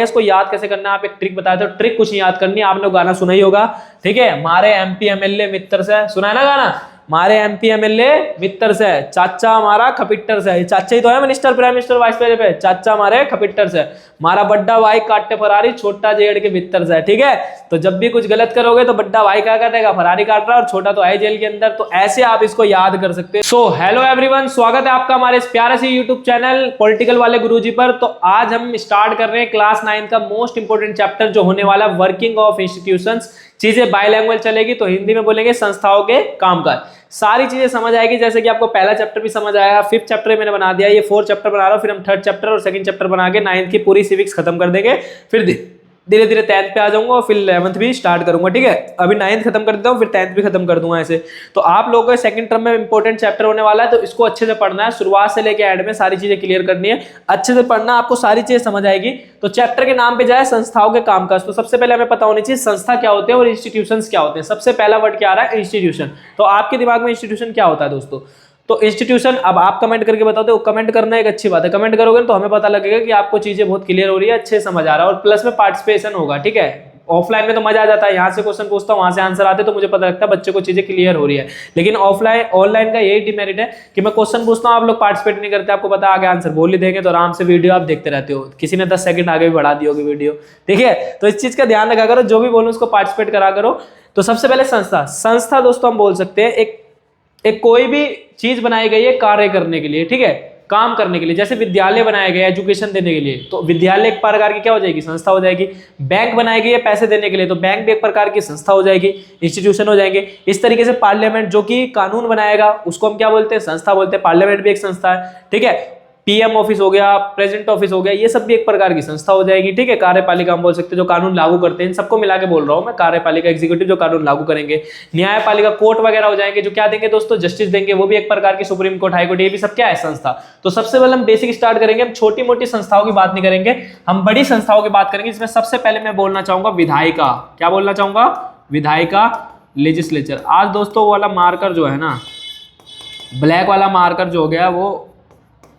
इसको याद कैसे करना है, आप एक ट्रिक बताए थे। ट्रिक कुछ नहीं याद करनी, आपने गाना सुना ही होगा, ठीक है। मारे एमपी एमएलए मित्र से, सुना है ना गाना, मारे एमपी एमएलए मित्र से, चाचा हमारा खपिट्टर से। ये चाचा ही तो है minister, prime minister, vice president पे। चाचा हमारे खपिट्टर से, मारा बड्डा भाई काटते फरारी, छोटा जेड़ के भीतर से, ठीक है। तो जब भी कुछ गलत करोगे तो बड्डा भाई क्या काटेगा, फरारी काट रहा है, और छोटा तो है जेल के अंदर। तो ऐसे आप इसको याद कर सकते हैं। सो हेलो एवरीवन, स्वागत है आपका हमारे इस प्यारे से यूट्यूब चैनल पॉलिटिकल वाले गुरुजी पर। तो आज हम स्टार्ट कर रहे हैं क्लास 9 का मोस्ट इंपोर्टेंट चैप्टर जो होने वाला वर्किंग ऑफ इंस्टीट्यूशंस। चीजें बायलैंग्वेज चलेगी, तो हिंदी में बोलेंगे संस्थाओं के कामकाज। सारी चीजें समझ आएगी, जैसे कि आपको पहला चैप्टर भी समझ आया, 5th चैप्टर मैंने बना दिया, ये 4th चैप्टर बना रहा हूं, फिर हम 3rd चैप्टर और 2nd चैप्टर बना के 9th की पूरी सिविक्स खत्म कर देंगे। फिर धीरे धीरे 10th पे आ जाऊंगा और फिर 11th भी स्टार्ट करूंगा, ठीक है। अभी 9th खत्म कर देता हूँ, फिर 10th भी खत्म कर दूंगा ऐसे। तो आप लोगों को सेकंड टर्म में इंपॉर्टेंट चैप्टर होने वाला है, तो इसको अच्छे से पढ़ना है, शुरुआत से लेकर एंड में सारी चीजें क्लियर करनी है। अच्छे से पढ़ना, आपको सारी चीजें समझ आएगी। तो चैप्टर के नाम पे जाए संस्थाओं के कामकाज। तो सबसे पहले हमें पता होनी चाहिए संस्था क्या होते हैं और इंस्टीट्यूशंस क्या होते हैं। सबसे पहला वर्ड क्या आ रहा है, इंस्टीट्यूशन। तो आपके दिमाग में इंस्टीट्यूशन क्या होता है दोस्तों? तो इंस्टीट्यूशन, अब आप कमेंट करके बताओ। तो कमेंट करना एक अच्छी बात है, कमेंट करोगे तो हमें पता लगेगा कि आपको चीजें बहुत क्लियर हो रही है, अच्छे समझ आ रहा है, और प्लस में पार्टिसिपेशन होगा, ठीक है। ऑफलाइन में तो मजा आ जाता है, यहाँ से क्वेश्चन पूछता हूँ, वहां से आंसर आते, तो मुझे पता लगता है बच्चे को चीजें क्लियर हो रही है। लेकिन ऑफलाइन ऑनलाइन का यही डिमेरिट है कि मैं क्वेश्चन पूछता हूँ, आप लोग पार्टिसिपेट नहीं करते। आपको पता आगे आंसर बोल ही देंगे, तो आराम से वीडियो आप देखते रहते हो। किसी ने 10 सेकंड आगे भी बढ़ा दी होगी वीडियो, ठीक है। तो इस चीज का ध्यान रखा करो, जो भी बोलूं उसको पार्टिसिपेट करा करो। तो सबसे पहले संस्था दोस्तों हम बोल सकते हैं एक कोई भी चीज बनाई गई है कार्य करने के लिए, ठीक है, काम करने के लिए। जैसे विद्यालय बनाया गया एजुकेशन देने के लिए, तो विद्यालय एक प्रकार की क्या हो जाएगी, संस्था हो जाएगी। बैंक बनाई गई है पैसे देने के लिए, तो बैंक भी एक प्रकार की संस्था हो जाएगी, इंस्टीट्यूशन हो जाएंगे। इस तरीके से पार्लियामेंट जो कि कानून बनाएगा उसको हम क्या बोलते हैं, संस्था बोलते हैं। पार्लियामेंट भी एक संस्था है, ठीक है। पीएम ऑफिस हो गया, प्रेसिडेंट ऑफिस हो गया, ये सब भी एक प्रकार की संस्था हो जाएगी, ठीक है। कार्यपालिका हम बोल सकते हैं जो कानून लागू करते हैं, इन सबको मिला के बोल रहा हूं मैं। कार्यपालिका एग्जीक्यूटिव जो कानून लागू करेंगे। न्यायपालिका कोर्ट वगैरह हो जाएंगे, जो क्या देंगे दोस्तों, जस्टिस देंगे, वो भी एक प्रकार की सुप्रीम कोर्ट, हाई कोर्ट, ये भी सब क्या है, संस्था। तो सबसे पहले हम बेसिक स्टार्ट करेंगे, हम छोटी मोटी संस्थाओं की बात नहीं करेंगे, हम बड़ी संस्थाओं की बात करेंगे। इसमें सबसे पहले मैं बोलना चाहूंगा विधायिका। क्या बोलना चाहूंगा, विधायिका, लेजिस्लेचर। आज दोस्तों वो वाला मार्कर जो है ना, ब्लैक वाला मार्कर जो हो गया वो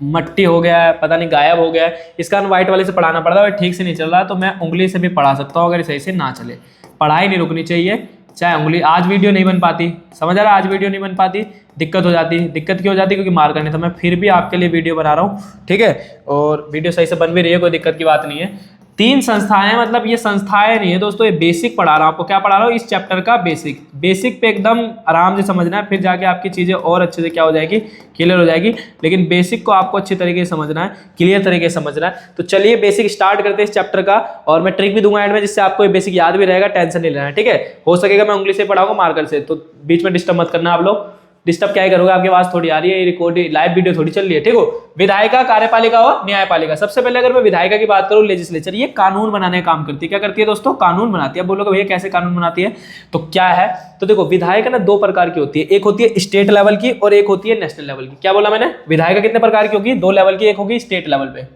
मट्टी हो गया है, पता नहीं गायब हो गया है, इस कारण व्हाइट वाले से पढ़ाना पड़ता है, ठीक से नहीं चल रहा है। तो मैं उंगली से भी पढ़ा सकता हूँ अगर सही से ना चले। पढ़ाई नहीं रुकनी चाहिए, चाहे उंगली। आज वीडियो नहीं बन पाती, समझ आ रहा है, आज वीडियो नहीं बन पाती, दिक्कत हो जाती है। दिक्कत क्यों हो जाती है, क्योंकि मार्कर नहीं था। मैं फिर भी आपके लिए वीडियो बना रहा हूँ, ठीक है, और वीडियो सही से बन भी रही है, कोई दिक्कत की बात नहीं है। 3 संस्थाएं, मतलब ये संस्थाएं नहीं है दोस्तों, ये बेसिक पढ़ा रहा हूं आपको। क्या पढ़ा रहा हूँ, इस चैप्टर का बेसिक पे एकदम आराम से समझना है, फिर जाके आपकी चीजें और अच्छे से क्या हो जाएगी, क्लियर हो जाएगी। लेकिन बेसिक को आपको अच्छी तरीके से समझना है, क्लियर तरीके से समझना है। तो चलिए बेसिक स्टार्ट करते हैं इस चैप्टर का, और मैं ट्रिक भी दूंगा एंड में, जिससे आपको ये बेसिक याद भी रहेगा, टेंशन नहीं लेना है, ठीक है। हो सकेगा मैं उंगली से पढ़ाऊंगा, मार्कर से, तो बीच में डिस्टर्ब मत करना आप लोग। डिस्टर्ब क्या ही करोगे, आपकी आवाज थोड़ी आ रही है, रिकॉर्ड लाइव वीडियो थोड़ी चल रही है, ठीक हो। विधायिका, कार्यपालिका और न्यायपालिका। सबसे पहले अगर मैं विधायिका की बात करूं, लेजिस्लेचर, ये कानून बनाने का काम करती है। क्या करती है दोस्तों, कानून बनाती है। अब बोलोगे भैया कैसे कानून बनाती है, तो क्या है, तो देखो विधायिका ना 2 प्रकार की होती है, एक होती है स्टेट लेवल की और एक होती है नेशनल लेवल की। क्या बोला मैंने, विधायिका कितने प्रकार की होगी, 2 लेवल की, एक होगी स्टेट लेवल पे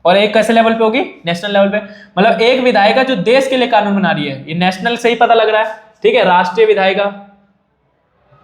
और एक कैसे लेवल पे होगी, नेशनल लेवल पे। मतलब एक विधायिका जो देश के लिए कानून बना रही है, ये नेशनल से ही पता लग रहा है, ठीक है। राष्ट्रीय विधायिका,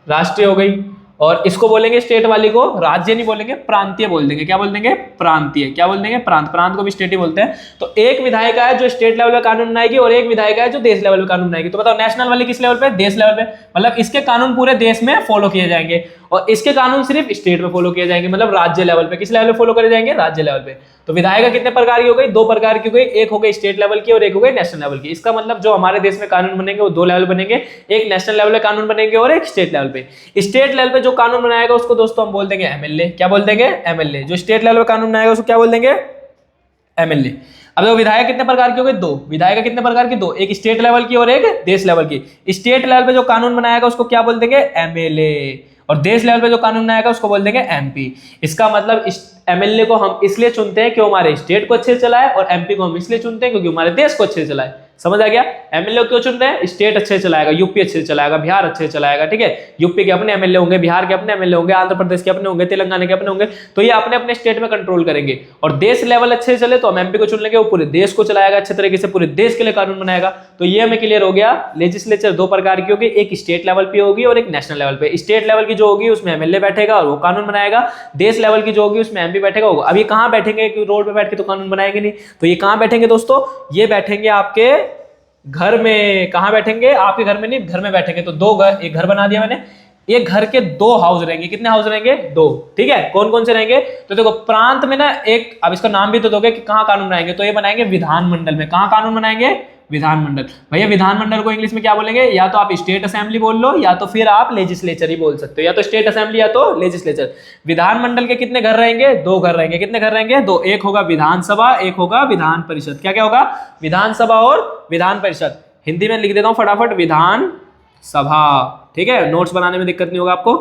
राष्ट्रीय हो गई, और इसको बोलेंगे स्टेट वाली को राज्य नहीं बोलेंगे, प्रांतीय बोल देंगे। क्या बोल देंगे, प्रांतीय। क्या बोल देंगे, प्रांत। प्रांत को भी स्टेट ही बोलते हैं। तो एक विधायिका है जो स्टेट लेवल पे कानून बनाएगी और एक विधायिका है जो देश लेवल पे कानून बनाएगी। तो बताओ नेशनल वाली किस लेवल पे, देश लेवल पे। मतलब इसके कानून पूरे देश में फॉलो किए जाएंगे और इसके कानून सिर्फ स्टेट में फॉलो किए जाएंगे, मतलब राज्य लेवल पे। किस लेवल पे फॉलो करे जाएंगे, राज्य लेवल पे। तो विधायिका कितने प्रकार की हो गई, 2 प्रकार की हो गई, एक हो गई स्टेट लेवल की और एक हो गई नेशनल लेवल की। इसका मतलब जो हमारे देश में कानून बनेंगे वो 2 लेवल बनेंगे, एक नेशनल लेवल पे कानून बनेंगे और एक स्टेट लेवल पे। स्टेट लेवल पे जो कानून बनाएगा उसको दोस्तों हम बोल देंगे एमएलए। क्या बोल देंगे, एमएलए। जो स्टेट लेवल पे कानून बनाएगा उसको क्या बोल देंगे, एमएलए। अब देखो विधायक कितने प्रकार की हो गई, 2। विधायिका कितने प्रकार की, 2, एक स्टेट लेवल की और एक देश लेवल की। स्टेट लेवल पे जो कानून बनाएगा उसको क्या बोल देंगे, एमएलए, और देश लेवल पे जो कानून बनाएगा उसको बोल देंगे एमपी। इसका मतलब एमएलए को हम इसलिए चुनते हैं कि वो हमारे स्टेट को अच्छे से चलाए, और एमपी को हम इसलिए चुनते हैं क्योंकि हमारे देश को अच्छे से चलाए। समझ आ गया? एमएलए क्यों चुन रहे हैं? स्टेट अच्छे से चलाएगा, यूपी अच्छे से चलाएगा, बिहार अच्छे से चलाएगा, ठीक है। यूपी के अपने एमएलए होंगे, बिहार के अपने एमएलए होंगे, आंध्र प्रदेश के अपने होंगे, तेलंगाना के अपने होंगे, तो ये अपने अपने स्टेट में कंट्रोल करेंगे। और देश लेवल अच्छे से चले तो हम एमपी को चुन लेंगे, वो पूरे देश को चलाएगा अच्छे तरीके से, पूरे देश के लिए कानून बनाएगा। तो ये हमें क्लियर हो गया, लेजिस्लेचर दो प्रकार की होगी, एक स्टेट लेवल पे होगी और एक नेशनल लेवल पे। स्टेट लेवल की जो होगी उसमें एमएलए बैठेगा और वो कानून बनाएगा, देश लेवल की जो होगी उसमें एमपी बैठेगा। अब ये कहां बैठेंगे? रोड पे बैठ के तो कानून बनाएंगे नहीं, तो ये कहां बैठेंगे दोस्तों? ये बैठेंगे आपके घर में। कहां बैठेंगे? आपके घर में नहीं, घर में बैठेंगे। तो दो घर, एक घर बना दिया मैंने, एक घर के दो हाउस रहेंगे। कितने हाउस रहेंगे? दो, ठीक है। कौन कौन से रहेंगे? तो देखो प्रांत में ना एक, अब इसका नाम भी तो दोगे कि कहां कानून बनाएंगे, तो ये बनाएंगे विधानमंडल में। कहां कानून बनाएंगे? विधानमंडल। भैया विधानमंडल को इंग्लिश में क्या बोलेंगे? या तो आप स्टेट असेंबली बोल लो, या तो फिर आप लेजिस्लेचर ही बोल सकते हो, या तो स्टेट असेंबली या तो लेजिस्लेचर। विधानमंडल के कितने घर रहेंगे? दो घर रहेंगे। कितने घर रहेंगे? दो। एक होगा विधानसभा, एक होगा विधान परिषद। क्या क्या होगा? विधानसभा और विधान परिषद। हिंदी में लिख देता हूं फटाफट, विधान सभा, ठीक है। नोट्स बनाने में दिक्कत नहीं होगा आपको।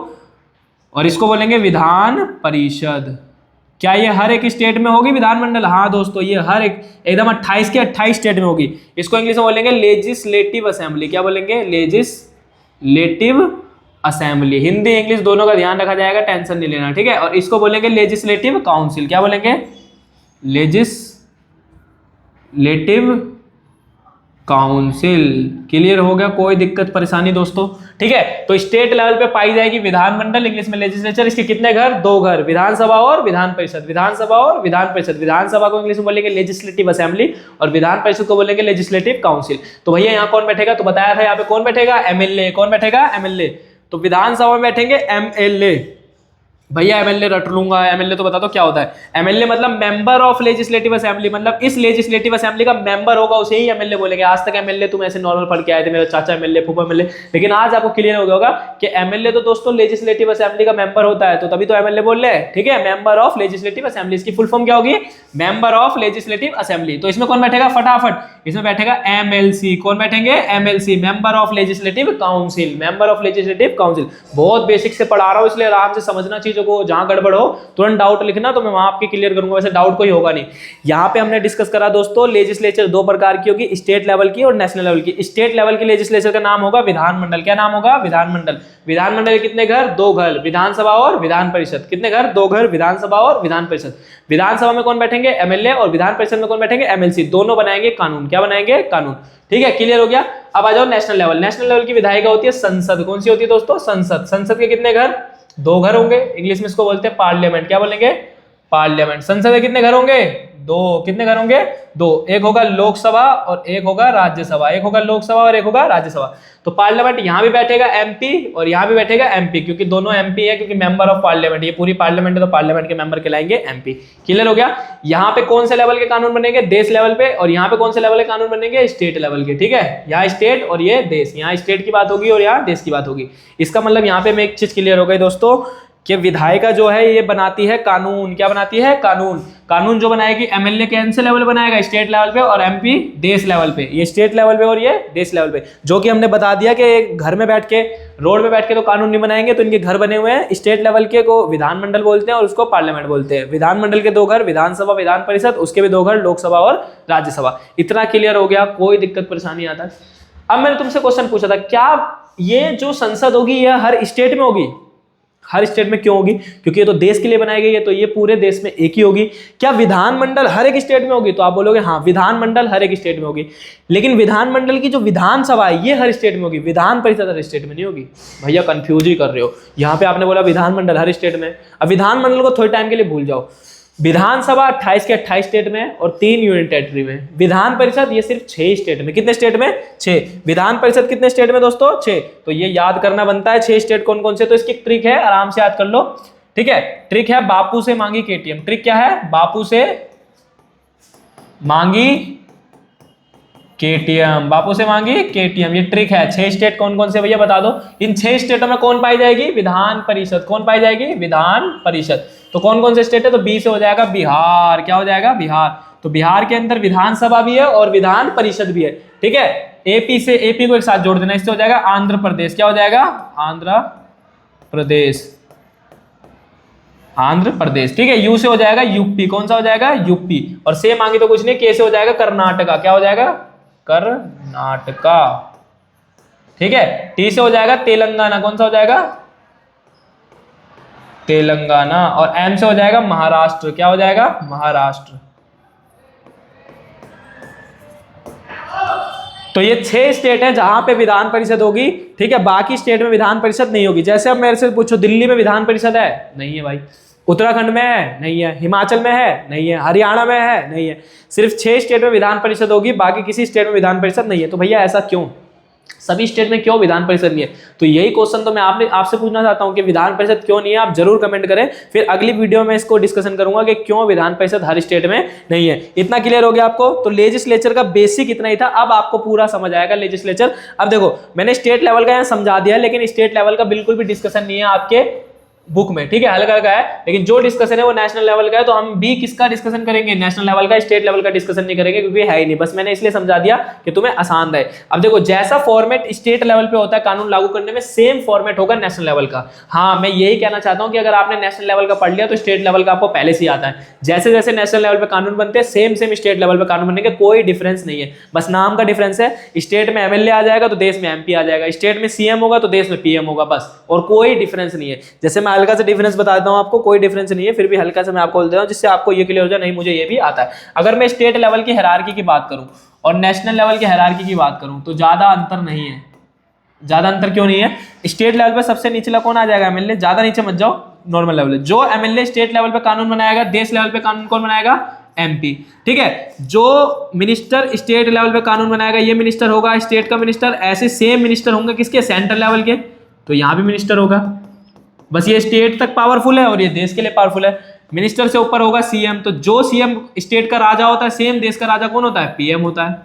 और इसको बोलेंगे विधान परिषद। क्या ये हर एक स्टेट में होगी विधानमंडल? हाँ दोस्तों, ये हर एक एकदम 28 के 28 स्टेट में होगी। इसको इंग्लिश में बोलेंगे लेजिस्लेटिव असेंबली। क्या बोलेंगे? Legislative assembly. हिंदी इंग्लिश दोनों का ध्यान रखा जाएगा, टेंशन नहीं लेना, ठीक है। और इसको बोलेंगे लेजिस्लेटिव काउंसिल। क्या बोलेंगे? Legislative council. क्लियर हो गया? कोई दिक्कत परेशानी दोस्तों? ठीक है। तो स्टेट लेवल पे पाई जाएगी विधानमंडल, इंग्लिश में लेजिस्लेचर। इसके कितने घर? दो घर, विधानसभा और विधान परिषद। विधानसभा और विधान परिषद। विधानसभा को इंग्लिश में बोलेंगे लेजिस्लेटिव असेंबली और विधान परिषद को बोलेंगे लेजिस्लेटिव काउंसिल। तो भैया यहाँ कौन बैठेगा? तो बताया था यहाँ पे कौन बैठेगा? एमएलए। कौन बैठेगा? एमएलए। तो विधानसभा में बैठेंगे एमएलए। भैया एमएलए रट लूंगा, एमएलए तो बता दो क्या होता है। एमएलए मतलब मेंबर ऑफ लेजिस्लेटिव असेंबली, मतलब इस लेजिस्लेटिव असेंबली का मेंबर होगा उसे ही एमएलए बोलेंगे। आज तक एमएलए तुम ऐसे नॉर्मल पढ़ के आए थे, मेरा चाचा एमएलए, फूफा एमएलए, लेकिन आज आपको क्लियर हो गया होगा कि एमएलए तो दोस्तों लेजिस्लेटिव असेंबली का मेंबर होता है, तो तभी तो एमएलए बोल रहे हैं, ठीक है। मेंबर ऑफ लेजिस्लेटिव असेंबली, इसकी फुल फॉर्म क्या होगी? Member of legislative assembly. तो इसमें कौन बैठेगा? फटाफट इसमें बैठेगा एमएलसी। कौन बैठेंगे? MLC, member of legislative council. Member of legislative council. बहुत बेसिक से पढ़ा रहा हूं, इसलिए आराम से समझना चीजों को। जहां गड़बड़ तुरंत डाउट लिखना, तो मैं वहां आपके क्लियर करूंगा, वैसे डाउट कोई होगा नहीं। यहां पे हमने डिस्कस करा दोस्तों, लेजिस्लेचर दो प्रकार की होगी, स्टेट लेवल की और नेशनल लेवल की। स्टेट लेवल की लेजिस्लेचर का नाम होगा विधानमंडल। क्या नाम होगा? विधानमंडल। विधानमंडल के कितने घर? दो घर, विधानसभा और विधान परिषद। कितने घर? दो घर, विधानसभा और विधान परिषद। विधानसभा में कौन बैठेंगे? एमएलए। और विधान परिषद में कौन बैठेंगे? एमएलसी। दोनों बनाएंगे कानून। क्या बनाएंगे? कानून, ठीक है। क्लियर हो गया? अब आ जाओ नेशनल लेवल। नेशनल लेवल की विधायिका होती है संसद। कौन सी होती है दोस्तों? संसद। संसद के कितने घर? दो घर होंगे, इंग्लिश में इसको बोलते हैं पार्लियामेंट। क्या बोलेंगे? पार्लियामेंट। संसद में कितने घर होंगे? दो। कितने घर होंगे? दो। एक होगा लोकसभा और एक होगा राज्यसभा। एक होगा लोकसभा और एक होगा राज्यसभा। तो पार्लियामेंट यहां भी बैठेगा एमपी और यहां भी बैठेगा एमपी, क्योंकि दोनों एमपी है, क्योंकि मेंबर ऑफ पार्लियामेंट, ये पूरी पार्लियामेंट है तो पार्लियामेंट के मेंबर कहलाएंगे एमपी। क्लियर हो गया? यहां पे कौन से लेवल के कानून बनेंगे? देश लेवल पे। और यहां पे कौन से लेवल के कानून बनेंगे? स्टेट लेवल के, ठीक है। यहाँ स्टेट और ये देश। यहाँ स्टेट की बात होगी और यहाँ देश की बात होगी। इसका मतलब यहाँ पे मैं एक चीज क्लियर हो गई दोस्तों कि विधायिका जो है ये बनाती है कानून। क्या बनाती है? कानून। कानून जो बनाएगी एमएलए कौन से लेवल बनाएगा? स्टेट लेवल पे, और एमपी देश लेवल पे। ये स्टेट लेवल पे और ये देश लेवल पे, जो कि हमने बता दिया कि घर में बैठ के, रोड में बैठ के तो कानून नहीं बनाएंगे, तो इनके घर बने हुए हैं। स्टेट लेवल के को विधानमंडल बोलते हैं और उसको पार्लियामेंट बोलते हैं। विधानमंडल के दो घर, विधानसभा विधान परिषद, उसके भी दो घर, लोकसभा और राज्यसभा। इतना क्लियर हो गया? कोई दिक्कत परेशानी आता है? अब मैंने तुमसे क्वेश्चन पूछा था, क्या ये जो संसद होगी यह हर स्टेट में होगी? हर स्टेट में क्यों होगी? क्योंकि ये तो देश के लिए बनाई गई है, तो ये पूरे देश में एक ही होगी। क्या विधानमंडल हर एक स्टेट में होगी? तो आप बोलोगे हाँ, विधानमंडल हर एक स्टेट में होगी, लेकिन विधानमंडल की जो विधानसभा है ये हर स्टेट में होगी, विधान परिषद हर स्टेट में नहीं होगी। भैया कंफ्यूज ही कर रहे हो। यहाँ पे आपने बोला विधानमंडल हर स्टेट में। अब विधानमंडल को थोड़े टाइम के लिए भूल जाओ। विधानसभा 28 के 28 स्टेट में और 3 यूनियन टेरिटरी में। विधान परिषद ये सिर्फ 6 स्टेट में। कितने स्टेट में? 6। विधान परिषद कितने स्टेट में दोस्तों? 6। तो ये याद करना बनता है 6 स्टेट कौन कौन से। तो इसकी ट्रिक है, आराम से याद कर लो, ठीक है। ट्रिक है बापू से मांगी केटीएम। ट्रिक क्या है? बापू से मांगी केटीएम। बापू से मांगी केटीएम, ये ट्रिक है। 6 स्टेट कौन कौन से भैया बता दो। इन 6 स्टेटों में कौन पाई जाएगी? विधान परिषद। कौन पाई जाएगी? विधान परिषद। तो कौन कौन से स्टेट है? तो बी से हो जाएगा बिहार। क्या हो जाएगा? बिहार। तो बिहार के अंदर विधानसभा भी है और विधान परिषद भी है, ठीक है। एपी से, एपी को एक साथ जोड़ देना, इससे हो जाएगा आंध्र प्रदेश। क्या हो जाएगा? आंध्र प्रदेश। आंध्र प्रदेश, ठीक है। यू से हो जाएगा यूपी। कौन सा हो जाएगा? यूपी। और से मांगी तो कुछ नहीं, के से हो जाएगा कर्नाटका। क्या हो जाएगा? कर्नाटका, ठीक है। टी से हो जाएगा तेलंगाना, कौन सा हो जाएगा, तेलंगाना। और एम से हो जाएगा महाराष्ट्र, क्या हो जाएगा, महाराष्ट्र। तो ये 6 स्टेट है जहां पे विधान परिषद होगी, ठीक है। बाकी स्टेट में विधान परिषद नहीं होगी। जैसे अब मेरे से पूछो दिल्ली में विधान परिषद है, नहीं है भाई। उत्तराखंड में है, नहीं है। हिमाचल में है, नहीं है। हरियाणा में है, नहीं है। सिर्फ 6 स्टेट में विधान परिषद होगी, बाकी किसी स्टेट में विधान परिषद नहीं है। तो भैया ऐसा क्यों, सभी स्टेट में क्यों विधान परिषद नहीं है? तो यही क्वेश्चन तो मैं आपसे पूछना चाहता हूं कि विधान परिषद क्यों नहीं है। आप जरूर कमेंट करें, फिर अगली वीडियो में इसको डिस्कशन करूंगा कि क्यों विधान परिषद हर स्टेट में नहीं है। इतना क्लियर हो गया आपको? तो लेजिस्लेचर का बेसिक इतना ही था, अब आपको पूरा समझ आएगा लेजिस्लेचर। अब देखो मैंने स्टेट लेवल का यहाँ समझा दिया, लेकिन स्टेट लेवल का बिल्कुल भी डिस्कशन नहीं है आपके बुक में, ठीक है। हल्का हल्का है, लेकिन जो डिस्कशन है वो नेशनल लेवल का है। तो हम भी किसका डिस्कशन करेंगे, नेशनल लेवल का। स्टेट लेवल का डिस्कशन नहीं करेंगे क्योंकि है ही नहीं। बस मैंने इसलिए समझा दिया कि तुम्हें आसान रहे। अब देखो जैसा फॉर्मेट स्टेट लेवल पे होता है कानून लागू करने में, सेम फॉर्मेट होगा नेशनल लेवल का। हाँ, मैं यही कहना चाहता हूं कि अगर आपने नेशनल लेवल का पढ़ लिया तो स्टेट लेवल का आपको पहले से ही आता है। जैसे जैसे नेशनल लेवल पे कानून बनते हैं, सेम स्टेट लेवल पे कानून बनने के कोई डिफरेंस नहीं है, बस नाम का डिफरेंस है। स्टेट में एमएलए आ जाएगा तो देश में एमपी आ जाएगा, स्टेट में सीएम होगा तो देश में पीएम होगा, बस। और कोई डिफरेंस नहीं है। जैसे मैं हल्का सा डिफरेंस बता देता हूं आपको, कोई डिफरेंस नहीं है, फिर भी हल्का सा मैं आपको बोल देता हूं जिससे आपको ये क्लियर हो जाए, नहीं मुझे ये भी आता है। अगर मैं स्टेट लेवल की हायरार्की की बात करूं और नेशनल लेवल की हायरार्की की बात करूं तो ज्यादा अंतर नहीं है। ज्यादा अंतर क्यों नहीं है? स्टेट लेवल पे सबसे निचला कौन आ जाएगा, एमएलए। ज्यादा नीचे मत जाओ, नॉर्मल लेवल है। जो एमएलए स्टेट लेवल पे कानून बनाएगा, देश लेवल पे कानून कौन बनाएगा, एमपी, ठीक है। जो मिनिस्टर स्टेट लेवल पे कानून बनाएगा, ये मिनिस्टर होगा स्टेट का मिनिस्टर। ऐसे सेम मिनिस्टर होंगे किसके, सेंट्रल लेवल के, तो यहां भी मिनिस्टर होगा। बस ये स्टेट तक पावरफुल है और ये देश के लिए पावरफुल है। मिनिस्टर से ऊपर होगा सीएम, तो जो सीएम स्टेट का राजा होता है, सेम देश का राजा कौन होता है, पीएम होता है।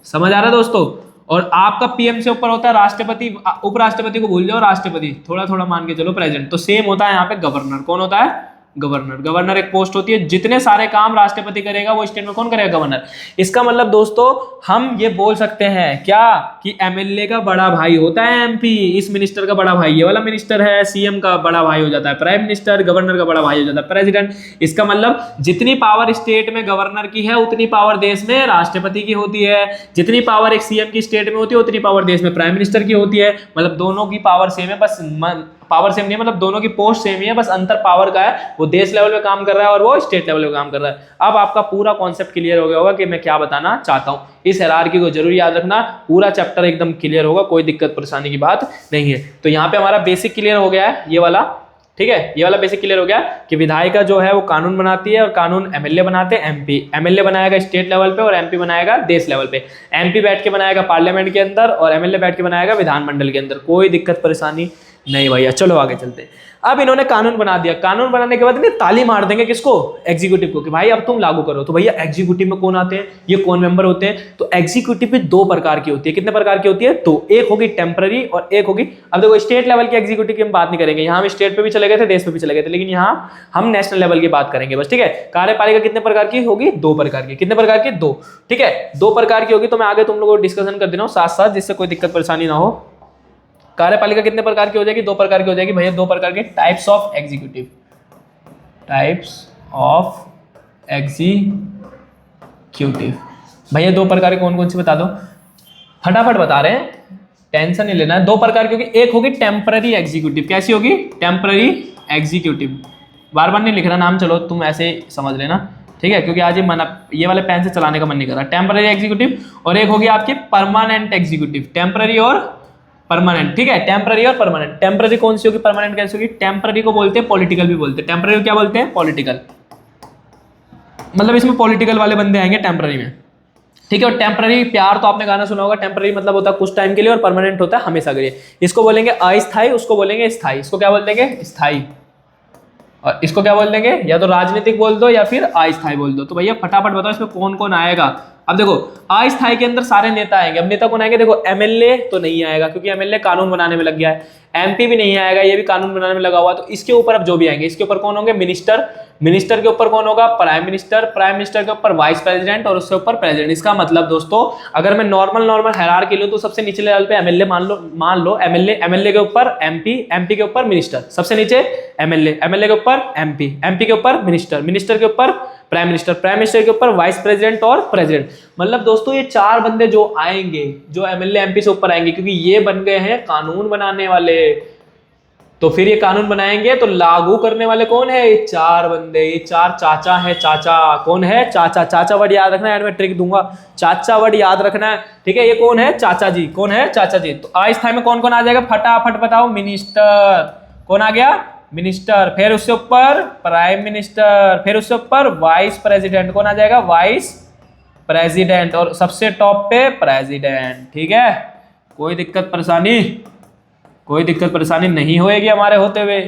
समझ आ रहा है दोस्तों? और आपका पीएम से ऊपर होता है राष्ट्रपति, उपराष्ट्रपति को भूल जाओ, राष्ट्रपति थोड़ा थोड़ा मान के चलो, प्रेसिडेंट। तो सेम होता है यहाँ पे गवर्नर। कौन होता है, गवर्नर। गवर्नर एक पोस्ट होती है, जितने सारे काम राष्ट्रपति करेगा वो स्टेट में कौन करेगा, गवर्नर। इसका मतलब दोस्तों हम ये बोल सकते हैं क्या कि एमएलए का बड़ा भाई होता है एमपी, इस मिनिस्टर का बड़ा भाई ये वाला मिनिस्टर है, सीएम का बड़ा भाई हो जाता है प्राइम मिनिस्टर, गवर्नर का बड़ा भाई हो जाता है प्रेसिडेंट। इसका मतलब जितनी पावर स्टेट में गवर्नर की है उतनी पावर देश में राष्ट्रपति की होती है। जितनी पावर एक सीएम की स्टेट में होती है उतनी पावर देश में प्राइम मिनिस्टर की होती है। मतलब दोनों की पावर सेम है, बस पावर सेम नहीं है, मतलब दोनों की पोस्ट सेम ही है, बस अंतर पावर का है। वो देश लेवल पे काम कर रहा है और वो स्टेट लेवल पे काम कर रहा है। अब आपका पूरा कॉन्सेप्ट क्लियर हो गया होगा कि मैं क्या बताना चाहता हूं। इस हायरार्की को जरूर याद रखना, पूरा चैप्टर एकदम क्लियर होगा, कोई दिक्कत परेशानी की बात नहीं है। तो यहाँ पे हमारा बेसिक क्लियर हो गया है, ये वाला, ठीक है। ये वाला बेसिक क्लियर हो गया कि विधायिका जो है वो कानून बनाती है और कानून एमएलए बनाते हैं एमपी। एमएलए बनाएगा स्टेट लेवल पे और एमपी बनाएगा देश लेवल पे। एमपी बैठ के बनाएगा पार्लियामेंट के अंदर और एमएलए बैठ के बनाएगा विधानमंडल के अंदर। कोई दिक्कत परेशानी नहीं भैया। चलो आगे चलते। अब इन्होंने कानून बना दिया, कानून बनाने के बाद इन्हें ताली मार देंगे किसको, एग्जीक्यूटिव को, कि भाई अब तुम लागू करो। तो भैया एग्जीक्यूटिव में कौन आते हैं, ये कौन मेंबर होते हैं? तो एग्जीक्यूटिव भी 2 प्रकार की होती है। कितने प्रकार की होती है? तो एक होगी टेम्पररी और एक होगी, अब देखो स्टेट लेवल की एग्जीक्यूटिव की हम बात नहीं करेंगे, यहाँ हम स्टेट पे भी चले गए थे, देश पे भी चले गए थे, लेकिन यहाँ हम नेशनल लेवल की बात करेंगे बस, ठीक है। कार्यपालिका कितने प्रकार की होगी? 2 प्रकार की। कितने प्रकार की? 2, ठीक है। 2 प्रकार की होगी। तो मैं आगे तुम लोगों को डिस्कशन कर दे रहा हूँ साथ साथ, जिससे कोई दिक्कत परेशानी ना हो। कार्यपालिका कितने प्रकार की हो जाएगी? 2 प्रकार की हो जाएगी भैया। 2 प्रकार के types of executive, types of executive भैया 2 प्रकार के कौन कौन से बता दो, फटाफट बता रहे हैं, टेंशन नहीं लेना है। 2 प्रकार की होगी। एक होगी टेम्पररी एग्जीक्यूटिव। कैसी होगी? Temporary executive. बार बार नहीं लिख रहा नाम, चलो तुम ऐसे समझ लेना, ठीक है, क्योंकि आज ये वाले पेन से चलाने का मन नहीं कर रहा। Temporary executive. और एक होगी आपकी परमानेंट एग्जीक्यूटिव। टेम्पररी और परमानेंट, ठीक है। टेम्पररी और परमानेंट। टेम्पररी कौन सी होगी, परमानेंट कैसी होगी? टेम्पररी को बोलते हैं पॉलिटिकल भी बोलते हैं। टेम्पररी को क्या बोलते हैं? पॉलिटिकल। मतलब इसमें पॉलिटिकल वाले बंदे आएंगे टेम्पररी में, ठीक है। और टेम्पररी, प्यार तो आपने गाना सुना होगा, टेम्पररी मतलब होता है कुछ टाइम के लिए और परमानेंट होता है हमेशा के लिए। इसको बोलेंगे अस्थायी, उसको बोलेंगे स्थायी। इसको क्या बोल देंगे? स्थायी। और इसको क्या बोल देंगे? या तो राजनीतिक बोल दो या फिर अस्थायी बोल दो। तो भैया फटाफट बताओ इसमें कौन कौन आएगा। अब देखो अस्थायी के अंदर सारे नेता आएंगे। अब नेता कौन आएंगे? देखो एमएलए तो नहीं आएगा क्योंकि एमएलए कानून बनाने में लग गया है। एमपी भी नहीं आएगा, ये भी कानून बनाने में लगा हुआ। तो इसके ऊपर अब जो भी आएंगे, इसके ऊपर कौन होंगे? मिनिस्टर। मिनिस्टर के ऊपर कौन होगा? Prime minister. प्राइम मिनिस्टर के ऊपर वाइस प्रेसिडेंट और उसके ऊपर प्रेसिडेंट। इसका मतलब दोस्तों अगर मैं नॉर्मल हायरार्की लूं तो सबसे निचले लेवल पे एमएलए मान लो एमएलए। एमएलए के ऊपर एमपी, एमपी के ऊपर मिनिस्टर। सबसे नीचे एमएलए, एमएलए के ऊपर एमपी, एमपी के ऊपर मिनिस्टर, मिनिस्टर के ऊपर प्राइम मिनिस्टर, प्राइम मिनिस्टर के ऊपर वाइस प्रेसिडेंट और प्रेसिडेंट। मतलब दोस्तों ये चार बंदे जो आएंगे, जो एमएलए एमपी से ऊपर आएंगे, क्योंकि ये बन गए हैं कानून बनाने वाले, तो फिर ये कानून बनाएंगे तो लागू करने वाले कौन है? ये चार बंदे, ये चार चाचा है। चाचा कौन है? चाचा। चाचा वर्ड याद रखना है, मैं ट्रिक दूंगा, चाचा वर्ड याद रखना है, ठीक है। ये कौन है? चाचा जी। कौन है? चाचा जी। तो अस्थाई में कौन कौन आ जाएगा? फटाफट बताओ। मिनिस्टर, कौन आ गया? मिनिस्टर। फिर उससे ऊपर प्राइम मिनिस्टर, फिर उससे ऊपर वाइस प्रेसिडेंट, कौन आ जाएगा? वाइस प्रेसिडेंट, और सबसे टॉप पे प्रेसिडेंट, ठीक है। कोई दिक्कत परेशानी, कोई दिक्कत परेशानी नहीं होएगी हमारे होते हुए।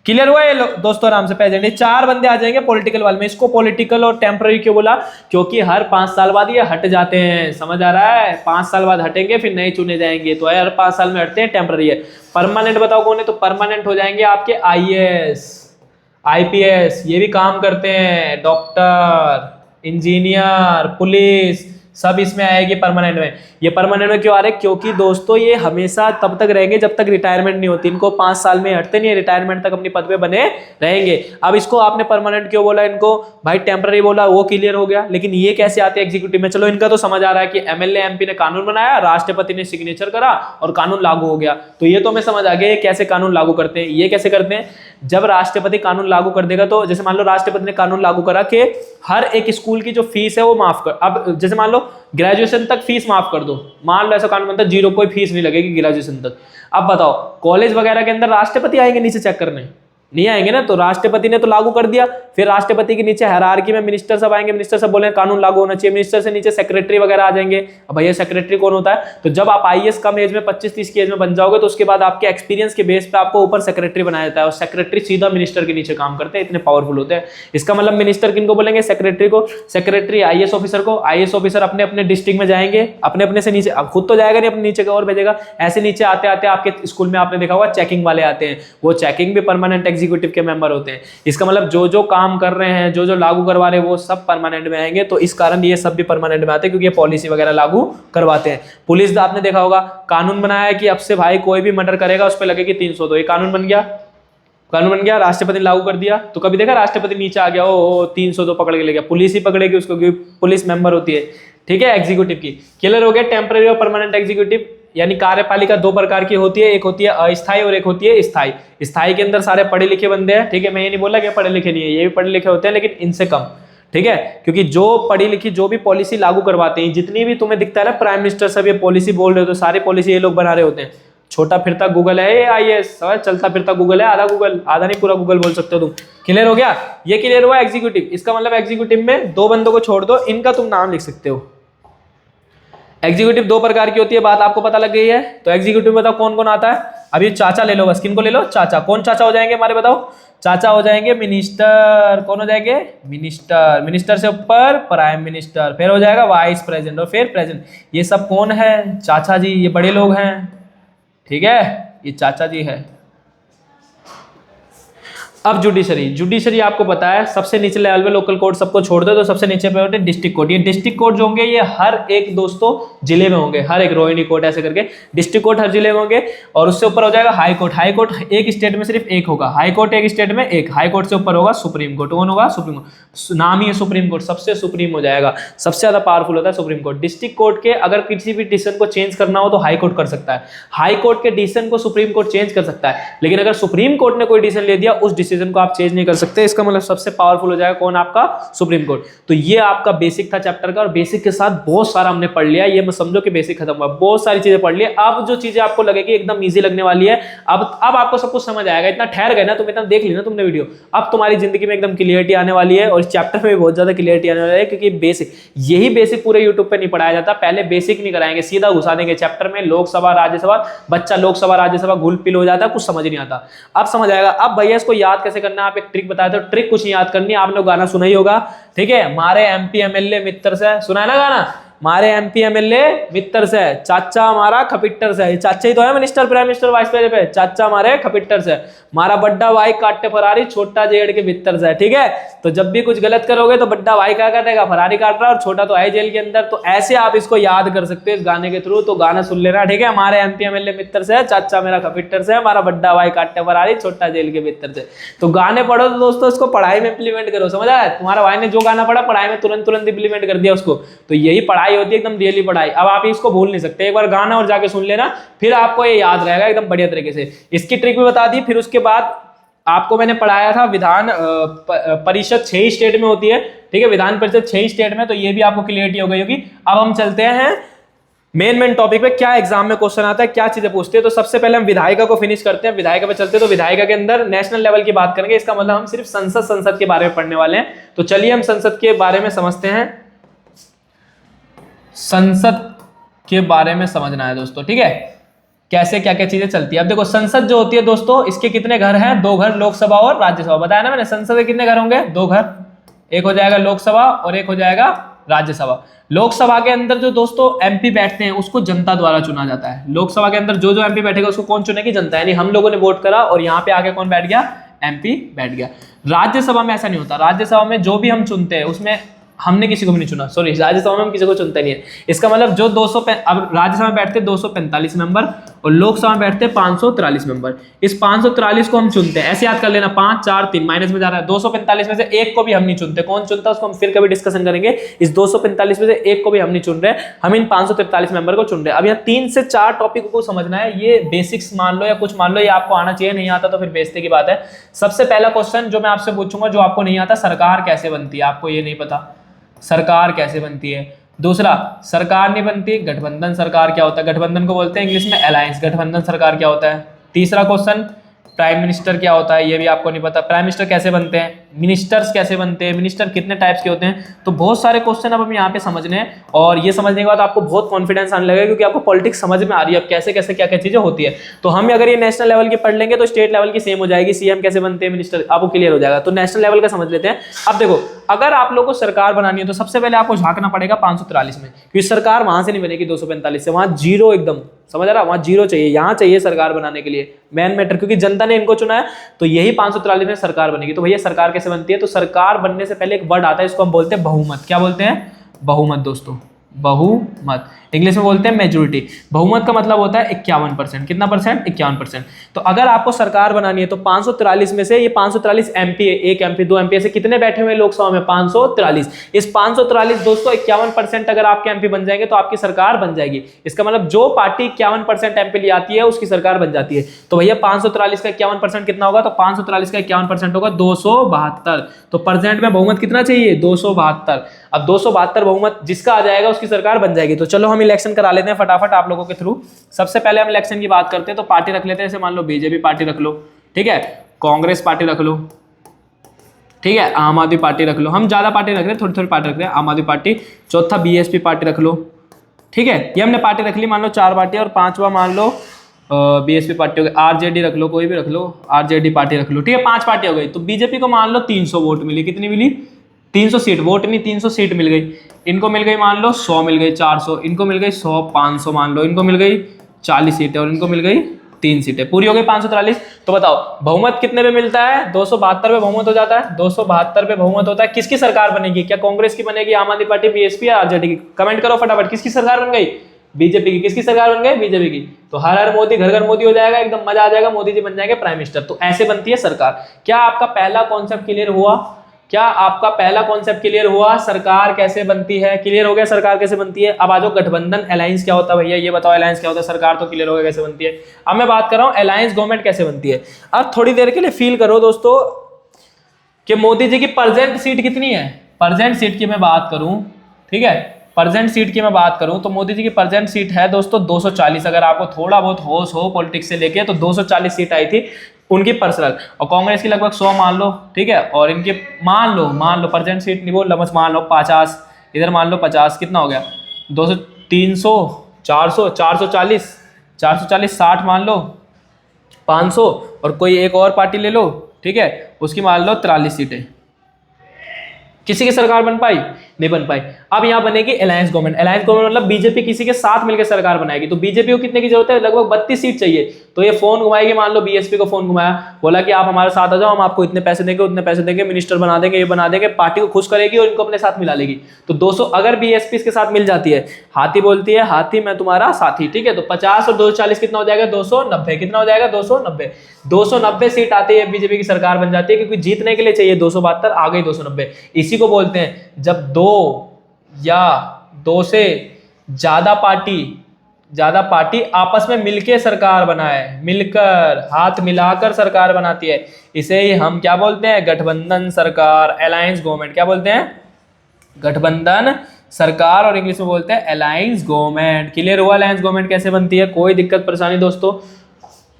क्लियर हुआ ये दोस्तों? आराम से प्रेसिडेंट, ये चार बंदे आ जाएंगे पॉलिटिकल वाले में। इसको पॉलिटिकल और टेम्पररी क्यों बोला? क्योंकि हर 5 साल बाद ये हट जाते हैं, समझ आ रहा है? 5 साल बाद हटेंगे, फिर नए चुने जाएंगे, तो हर 5 साल में हटते हैं, टेम्पररी है। परमानेंट बताओ कौन है? तो परमानेंट हो जाएंगे आपके आईएएस, आईपीएस, ये भी काम करते हैं, डॉक्टर, इंजीनियर, पुलिस, सब इसमें आएगी परमानेंट में। ये परमानेंट में क्यों आ रहे हैं? क्योंकि दोस्तों ये हमेशा तब तक रहेंगे जब तक रिटायरमेंट नहीं होती। इनको 5 साल में हटते नहीं है, रिटायरमेंट तक अपनी पद पे बने रहेंगे। अब इसको आपने परमानेंट क्यों बोला? इनको भाई टेम्पररी बोला, वो क्लियर हो गया। लेकिन ये कैसे आते हैं एग्जीक्यूटिव में? चलो इनका तो समझ आ रहा है कि एमएलए एमपी ने कानून बनाया, राष्ट्रपति ने सिग्नेचर करा और कानून लागू हो गया। तो ये तो हमें समझ आ गया कैसे कानून लागू करते हैं। ये कैसे करते हैं? जब राष्ट्रपति कानून लागू कर देगा, तो जैसे मान लो राष्ट्रपति ने कानून लागू करा कि हर एक स्कूल की जो फीस है वो माफ कर, अब जैसे मान लो ग्रेजुएशन तक फीस माफ कर दो, मान लो ऐसा कानून बनता है, 0 कोई फीस नहीं लगेगी ग्रेजुएशन तक। अब बताओ कॉलेज वगैरह के अंदर राष्ट्रपति आएंगे नीचे चेक करने? नहीं आएंगे ना। तो राष्ट्रपति ने तो लागू कर दिया, फिर राष्ट्रपति के नीचे हायरार्की में मिनिस्टर सब आएंगे, मिनिस्टर सब बोले कानून लागू होना चाहिए, मिनिस्टर से नीचे सेक्रेटरी वगैरह आ जाएंगे। अब भैया सेक्रेटरी कौन होता है? तो जब आप आईएएस कम एज में 25-30 की एज में बन जाओगे, तो उसके बाद आपके एक्सपीरियंस के बेस पे आपको ऊपर सेक्रेटरी बनाया जाता है, और सेक्रेटरी सीधा मिनिस्टर के नीचे काम करते हैं, इतने पावरफुल होते हैं। इसका मतलब मिनिस्टर किनको बोलेंगे? सेक्रेटरी को। सेक्रेटरी आईएएस ऑफिसर को। आईएएस ऑफिसर अपने अपने डिस्ट्रिक्ट में जाएंगे, अपने अपने से नीचे, अब खुद तो जाएगा नहीं, अपने नीचे की ओर भेजेगा। ऐसे नीचे आते आते आपके स्कूल में आपने देखा होगा चेकिंग वाले आते हैं, वो चेकिंग भी परमानेंट एग्जीक्यूटिव के मेंबर होते हैं। इसका मतलब जो जो काम कर रहे हैं, जो जो लागू करवा रहे हैं, वो सब परमानेंट में आएंगे। तो इस कारण ये सब भी परमानेंट में आते हैं, क्योंकि ये पॉलिसी वगैरह लागू करवाते हैं। पुलिस आपने देखा होगा कानून बनाया है कि अब से भाई कोई भी मर्डर करेगा उस पर लगेगी 302, ये कानून बन गया, कानून बन गया, राष्ट्रपति ने लागू कर दिया। तो कभी देखा राष्ट्रपति नीचे आ गया ओ 302 पकड़ के ले गया? पुलिस ही पकड़ेगी उसको, क्योंकि पुलिस मेंबर होती है, ठीक है, एग्जीक्यूटिव की। क्लियर हो गया? टेम्पररी और परमानेंट एग्जीक्यूटिव यानी कार्यपालिका 2 प्रकार की होती है, एक होती है अस्थायी और एक होती है स्थायी। स्थायी के अंदर सारे पढ़े लिखे बंदे हैं, ठीक है, मैं ये नहीं बोला कि पढ़े लिखे नहीं है, ये भी पढ़े लिखे होते हैं, लेकिन इनसे कम, ठीक है। क्योंकि जो पढ़ी लिखी जो भी पॉलिसी लागू करवाते हैं, जितनी भी तुम्हें दिखता है ना प्राइम मिनिस्टर सब ये पॉलिसी बोल रहे हो, तो सारी पॉलिसी ये लोग बना रहे होते हैं। छोटा फिरता गूगल है ये आईएएस, चलता फिरता गूगल है, आधा गूगल, आधा नहीं पूरा गूगल बोल सकते हो तुम। क्लियर हो गया? ये क्लियर हुआ एग्जीक्यूटिव। इसका मतलब एग्जीक्यूटिव में 2 बंदों को छोड़ दो, इनका तुम नाम लिख सकते हो। एग्जीक्यूटिव 2 प्रकार की होती है, बात आपको पता लग गई है। तो एग्जीक्यूटिव में बताओ कौन कौन आता है? अभी चाचा ले लो, बस किनको ले लो? चाचा। कौन चाचा हो जाएंगे हमारे? बताओ। चाचा हो जाएंगे मिनिस्टर। कौन हो जाएंगे? मिनिस्टर। मिनिस्टर से ऊपर प्राइम मिनिस्टर, फिर हो जाएगा वाइस प्रेसिडेंट और फिर प्रेसिडेंट। ये सब कौन है? चाचा जी, ये बड़े लोग हैं, ठीक है, ये चाचा जी है। अब जुडिशरी, जुडिशरी आपको पता है सबसे नीचे लेवल पे लोकल कोर्ट सबको छोड़ दो, तो सबसे नीचे पे होते हैं डिस्ट्रिक्ट कोर्ट। ये डिस्ट्रिक्ट कोर्ट जो होंगे ये हर एक दोस्तों जिले में होंगे, हर एक रोहिणी कोर्ट ऐसे करके डिस्ट्रिक्ट कोर्ट हर जिले में होंगे। और उससे ऊपर हो जाएगा हाई कोर्ट। हाई कोर्ट एक स्टेट में सिर्फ एक होगा, हाई कोर्ट एक स्टेट में एक। हाई कोर्ट से ऊपर होगा सुप्रीम कोर्ट। कौन होगा? सुप्रीम कोर्ट, नाम ही है सुप्रीम कोर्ट, सबसे सुप्रीम हो जाएगा, सबसे ज्यादा पावरफुल होता है सुप्रीम कोर्ट। डिस्ट्रिक्ट कोर्ट के अगर किसी भी डिसीजन को चेंज करना हो तो हाई कोर्ट कर सकता है, हाई कोर्ट के डिसीजन को सुप्रीम कोर्ट चेंज कर सकता है। लेकिन अगर सुप्रीम कोर्ट ने कोई डिसीजन ले दिया, उस डिसीजन को आप चेंज नहीं कर सकते। इसका मतलब सबसे पावरफुल हो जाएगा कौन? आपका सुप्रीम कोर्ट। तो ये आपका बेसिक था चैप्टर का, और बेसिक के साथ बहुत सारा हमने पढ़ लिया। ये मैं समझो कि बेसिक खत्म हुआ, बहुत सारी चीजें पढ़ ली। अब जो चीजें आपको लगेगी एकदम इजी लगने वाली है, अब आपको सब कुछ समझ आएगा। इतना ठहर गए ना तुम, इतना देख ली ना तुमने वीडियो, अब तुम्हारी जिंदगी में एकदम क्लियरिटी आने वाली है। और इस चैप्टर में भी बहुत ज्यादा क्लियरिटी आने वाली है, क्योंकि बेसिक, यही बेसिक पूरे यूट्यूब पे नहीं पढ़ाया जाता। पहले बेसिक नहीं कराएंगे, सीधा घुसा देंगे चैप्टर में लोकसभा राज्यसभा। बच्चा लोकसभा राज्यसभा घुल पिल हो जाता है, कुछ समझ नहीं आता। अब समझ आएगा। अब भैया इसको याद कैसे करना है, आप एक ट्रिक बताए थे, ट्रिक कुछ याद करनी है। आपने गाना सुना ही होगा, ठीक है, मारे एमपी एमएलए मित्र से, सुना है ना गाना? मारे एमपी एमएलए मित्र से, चाचा हमारा खपिट्टर से, चाचा ही तो है minister prime minister vice president पे, चाचा हमारे खपिट्टर से, मारा बड्डा भाई काटते फरारी छोटा जेड़ के भीतर से, ठीक है। तो जब भी कुछ गलत करोगे तो बड्डा भाई क्या करेगा, फरारी काट रहा है और छोटा तो है जेल के अंदर। तो ऐसे आप इसको याद कर सकते हो इस गाने के थ्रू। तो गाना सुन लेना, ठीक है। हमारे एमपी एमएलए मित्र से, चाचा मेरा खपिट्टर से, हमारा बड्डा भाई काटते फरारी छोटा जेल के भीतर से। तो गाने पढ़ो तो दोस्तों इसको पढ़ाई में इंप्लीमेंट करो, समझ आया। तुम्हारा भाई ने जो गाना पढ़ा पढ़ाई में तुरंत इंप्लीमेंट कर दिया उसको। तो यही पढ़ाई होती है, एकदम रियली पढ़ाई। अब आप इसको भूल नहीं सकते, एक बार गाना और जाके सुन लेना, फिर आपको ये याद रहेगा एकदम बढ़िया तरीके से। इसकी ट्रिक भी बता दी। फिर उसके बाद आपको मैंने पढ़ाया था विधान परिषद 6 स्टेट में होती है, ठीक है, विधान परिषद 6 स्टेट में। तो ये भी आपको क्लियरिटी हो गई होगी। अब हम चलते हैं मेन टॉपिक पे, क्या एग्जाम में क्वेश्चन आता है, क्या चीजें पूछते हैं। तो सबसे पहले हम विधायिका को फिनिश करते हैं, विधायिका पे चलते हैं। तो विधायिका के अंदर नेशनल लेवल की बात करेंगे, इसका मतलब हम सिर्फ संसद के बारे में पढ़ने वाले हैं। तो चलिए हम संसद के बारे में समझते हैं। संसद के बारे में समझना है दोस्तों, ठीक है, कैसे क्या क्या चीजें चलती है। अब देखो संसद जो होती है दोस्तों, इसके कितने घर हैं, 2 घर, लोकसभा और राज्यसभा। बताया ना मैंने, संसद के कितने घर होंगे, 2 घर, एक हो जाएगा लोकसभा और एक हो जाएगा राज्यसभा। लोकसभा के अंदर जो दोस्तों एमपी बैठते हैं उसको जनता द्वारा चुना जाता है। लोकसभा के अंदर जो एमपी बैठेगा उसको कौन चुनेगी, जनता। यानी हम लोगों ने वोट करा और यहाँ पे आके कौन बैठ गया, एमपी बैठ गया। राज्यसभा में ऐसा नहीं होता। राज्यसभा में जो भी हम चुनते हैं उसमें हमने किसी को भी नहीं चुना, सॉरी, राज्यसभा में हम किसी को चुनते नहीं है। इसका मतलब जो 200, अब राज्यसभा में बैठते 245 मेंबर और लोकसभा में बैठते 543 मेंबर। इस 543 को हम चुनते हैं, ऐसे याद कर लेना, 5 4 3 माइनस में जा रहा है। 245 में से एक को भी हम नहीं चुनते। कौन चुनता है उसको हम फिर कभी डिस्कशन करेंगे। इस 245 में से एक को भी हम नहीं चुन रहे, हम इन 543 मेंबर को चुन रहे हैं। अब यहाँ 3 से 4 टॉपिक को समझना है। ये बेसिक्स मान लो या कुछ मान लो, ये आपको आना चाहिए, नहीं आता तो फिर बेइज्जती की बात है। सबसे पहला क्वेश्चन जो मैं आपसे पूछूंगा, जो आपको नहीं आता, सरकार कैसे बनती है, आपको ये नहीं पता सरकार कैसे बनती है। दूसरा, सरकार नहीं बनती, गठबंधन सरकार क्या होता है, गठबंधन को बोलते हैं इंग्लिश में अलायंस, गठबंधन सरकार क्या होता है। तीसरा क्वेश्चन, प्राइम मिनिस्टर क्या होता है, ये भी आपको नहीं पता। प्राइम मिनिस्टर कैसे बनते हैं, मिनिस्टर्स कैसे बनते हैं, मिनिस्टर कितने टाइप्स के होते हैं। तो बहुत सारे क्वेश्चन अब हम यहाँ पे समझने हैं, और ये समझने के बाद आपको बहुत कॉन्फिडेंस आने लगेगा, क्योंकि आपको पॉलिटिक्स समझ में आ रही है अब कैसे कैसे क्या क्या चीजें होती है। तो हम अगर ये नेशनल लेवल की पढ़ लेंगे तो स्टेट लेवल की सेम हो जाएगी, सीएम कैसे बनते हैं, मिनिस्टर, आपको क्लियर हो जाएगा। तो नेशनल लेवल का समझ लेते हैं। अब देखो, अगर आप लोगों को सरकार बनानी है तो सबसे पहले आपको झांकना पड़ेगा 543 में, क्योंकि सरकार वहां से नहीं बनेगी 245 से, वहां जीरो, एकदम समझ रहा, वहां जीरो चाहिए, यहाँ चाहिए सरकार बनाने के लिए मैन मैटर, क्योंकि जनता ने इनको चुना है। तो यही 543 में सरकार बनेगी। तो भैया सरकार कैसे बनती है, तो सरकार बनने से पहले एक वर्ड आता है, इसको हम बोलते हैं बहुमत। क्या बोलते हैं, बहुमत दोस्तों, बहुमत। इंग्लिश में बोलते हैं मेजोरिटी। बहुमत का मतलब होता है 51%। कितना परसेंट, 51%। तो अगर आपको सरकार बनानी है तो 543 में से, ये 543 एमपी, 1 एमपी 2 एमपी से कितने बैठे हुए लोकसभा में, 543। इस 543 दोस्तों 51% अगर आपके एमपी बन जाएंगे तो आपकी सरकार बन जाएगी। इसका मतलब जो पार्टी 51% एमपी ले आती है उसकी सरकार बन जाती है। तो भैया 543 का 51% कितना होगा, तो 543 का 51% होगा 272। तो परसेंट में बहुमत कितना चाहिए, 272। अब 272 बहुमत जिसका आ जाएगा उसकी सरकार बन जाएगी। तो चलो हम इलेक्शन करा लेते हैं फटाफट आप लोगों के थ्रू। सबसे पहले हम इलेक्शन की बात करते हैं, तो पार्टी रख लेते हैं। जैसे मान लो बीजेपी पार्टी रख लो, ठीक है, कांग्रेस पार्टी रख लो, ठीक है, आम आदमी पार्टी रख लो। हम ज्यादा पार्टी रख रहे हैं, थोड़ी थोड़ी पार्टी रख रहे हैं। आम आदमी पार्टी, चौथा बीएसपी पार्टी रख लो, ठीक है, ये हमने पार्टी रख ली, मान लो 4 पार्टी। और 5वां मान लो बीएसपी पार्टी हो गई, आरजेडी रख लो, कोई भी रख लो, आरजेडी पार्टी रख लो, ठीक है, 5 पार्टी हो गई। तो बीजेपी को मान लो 300 वोट मिली, कितनी मिली, 300 सीट, वोट नहीं 300 सीट मिल गई। इनको मिल गई मान लो 100 मिल गई, 400, इनको मिल गई 100, 500 मान लो, इनको मिल गई 40 सीटें और इनको मिल गई 3 सीटें, पूरी हो गई 543। तो बताओ बहुमत कितने पे मिलता है, 272 पे बहुमत हो जाता है। 272 पे बहुमत होता है, किसकी सरकार बनेगी, क्या कांग्रेस की बनेगी, आम आदमी पार्टी, बीएसपी या आरजेडी की, कमेंट करो फटाफट। किसकी सरकार बन गई, बीजेपी की। किसकी सरकार बन गई, बीजेपी की। तो हर हर मोदी, घर घर मोदी हो जाएगा, एकदम मजा आ जाएगा, मोदी जी बन जाएंगे प्राइम मिनिस्टर। तो ऐसे बनती है सरकार। क्या आपका पहला कॉन्सेप्ट क्लियर हुआ, क्या आपका पहला कॉन्सेप्ट क्लियर हुआ, सरकार कैसे बनती है, क्लियर हो गया सरकार कैसे बनती है। अब आ जाओ गठबंधन अलायंस क्या होता है, भैया ये बताओ अलायंस क्या होता है। सरकार तो क्लियर हो गया कैसे बनती है। अब मैं बात कर रहा हूं अलायंस गवर्नमेंट कैसे बनती है। अब थोड़ी देर के लिए फील करो दोस्तों कि मोदी जी की प्रेजेंट सीट कितनी है। प्रेजेंट सीट की मैं बात करूं, ठीक है, प्रेजेंट सीट की मैं बात करूं तो मोदी जी की प्रेजेंट सीट है दोस्तों 240। अगर आपको थोड़ा बहुत होश हो पॉलिटिक्स से लेके, तो 240 सीट आई थी उनकी पर्सनल, और कांग्रेस की लगभग 100 मान लो, ठीक है, और इनके मान लो प्रेजेंट सीट नहीं बोल, बस मान लो 50, इधर मान लो 50, कितना हो गया 200, 300, 400, 440, 440, 60 मान लो, 500, और कोई एक और पार्टी ले लो, ठीक है, उसकी मान लो 43 सीटें। किसी की सरकार बन पाई, नहीं बन पाई। अब यहाँ बनेगी अलायंस गवर्नमेंट। अलायंस गवर्नमेंट मतलब बीजेपी किसी के साथ मिलकर सरकार बनाएगी। तो बीजेपी को कितने की जरूरत है? लगभग 32 सीट चाहिए। तो ये फोन घुमाएगी, मान लो बीएसपी को फोन घुमाया, बोला कि आप हमारे साथ आ जाओ, हम आपको इतने पैसे देंगे, उतने पैसे देंगे, मिनिस्टर बना देंगे, ये बना देंगे, पार्टी को खुश करेगी और इनको अपने साथ मिला लेगी। तो 200 अगर बीएसपी इसके साथ मिल जाती है, हाथी बोलती है हाथी मैं तुम्हारा साथी, ठीक है, तो 50 और 240 कितना हो जाएगा? 290। कितना हो जाएगा? 290। 290 सीट आती है, बीजेपी की सरकार बन जाती है, क्योंकि जीतने के लिए चाहिए 272, आ गई 290। इसी को बोलते हैं जब दो या दो से ज्यादा पार्टी आपस में मिलकर सरकार बनाए, मिलकर हाथ मिलाकर सरकार बनाती है, इसे ही हम क्या बोलते हैं? गठबंधन सरकार, अलायंस गवर्नमेंट। क्या बोलते हैं? गठबंधन सरकार, और इंग्लिश में बोलते हैं अलायंस गवर्नमेंट। क्लियर हुआ अलायंस गवर्नमेंट कैसे बनती है? कोई दिक्कत परेशानी दोस्तों?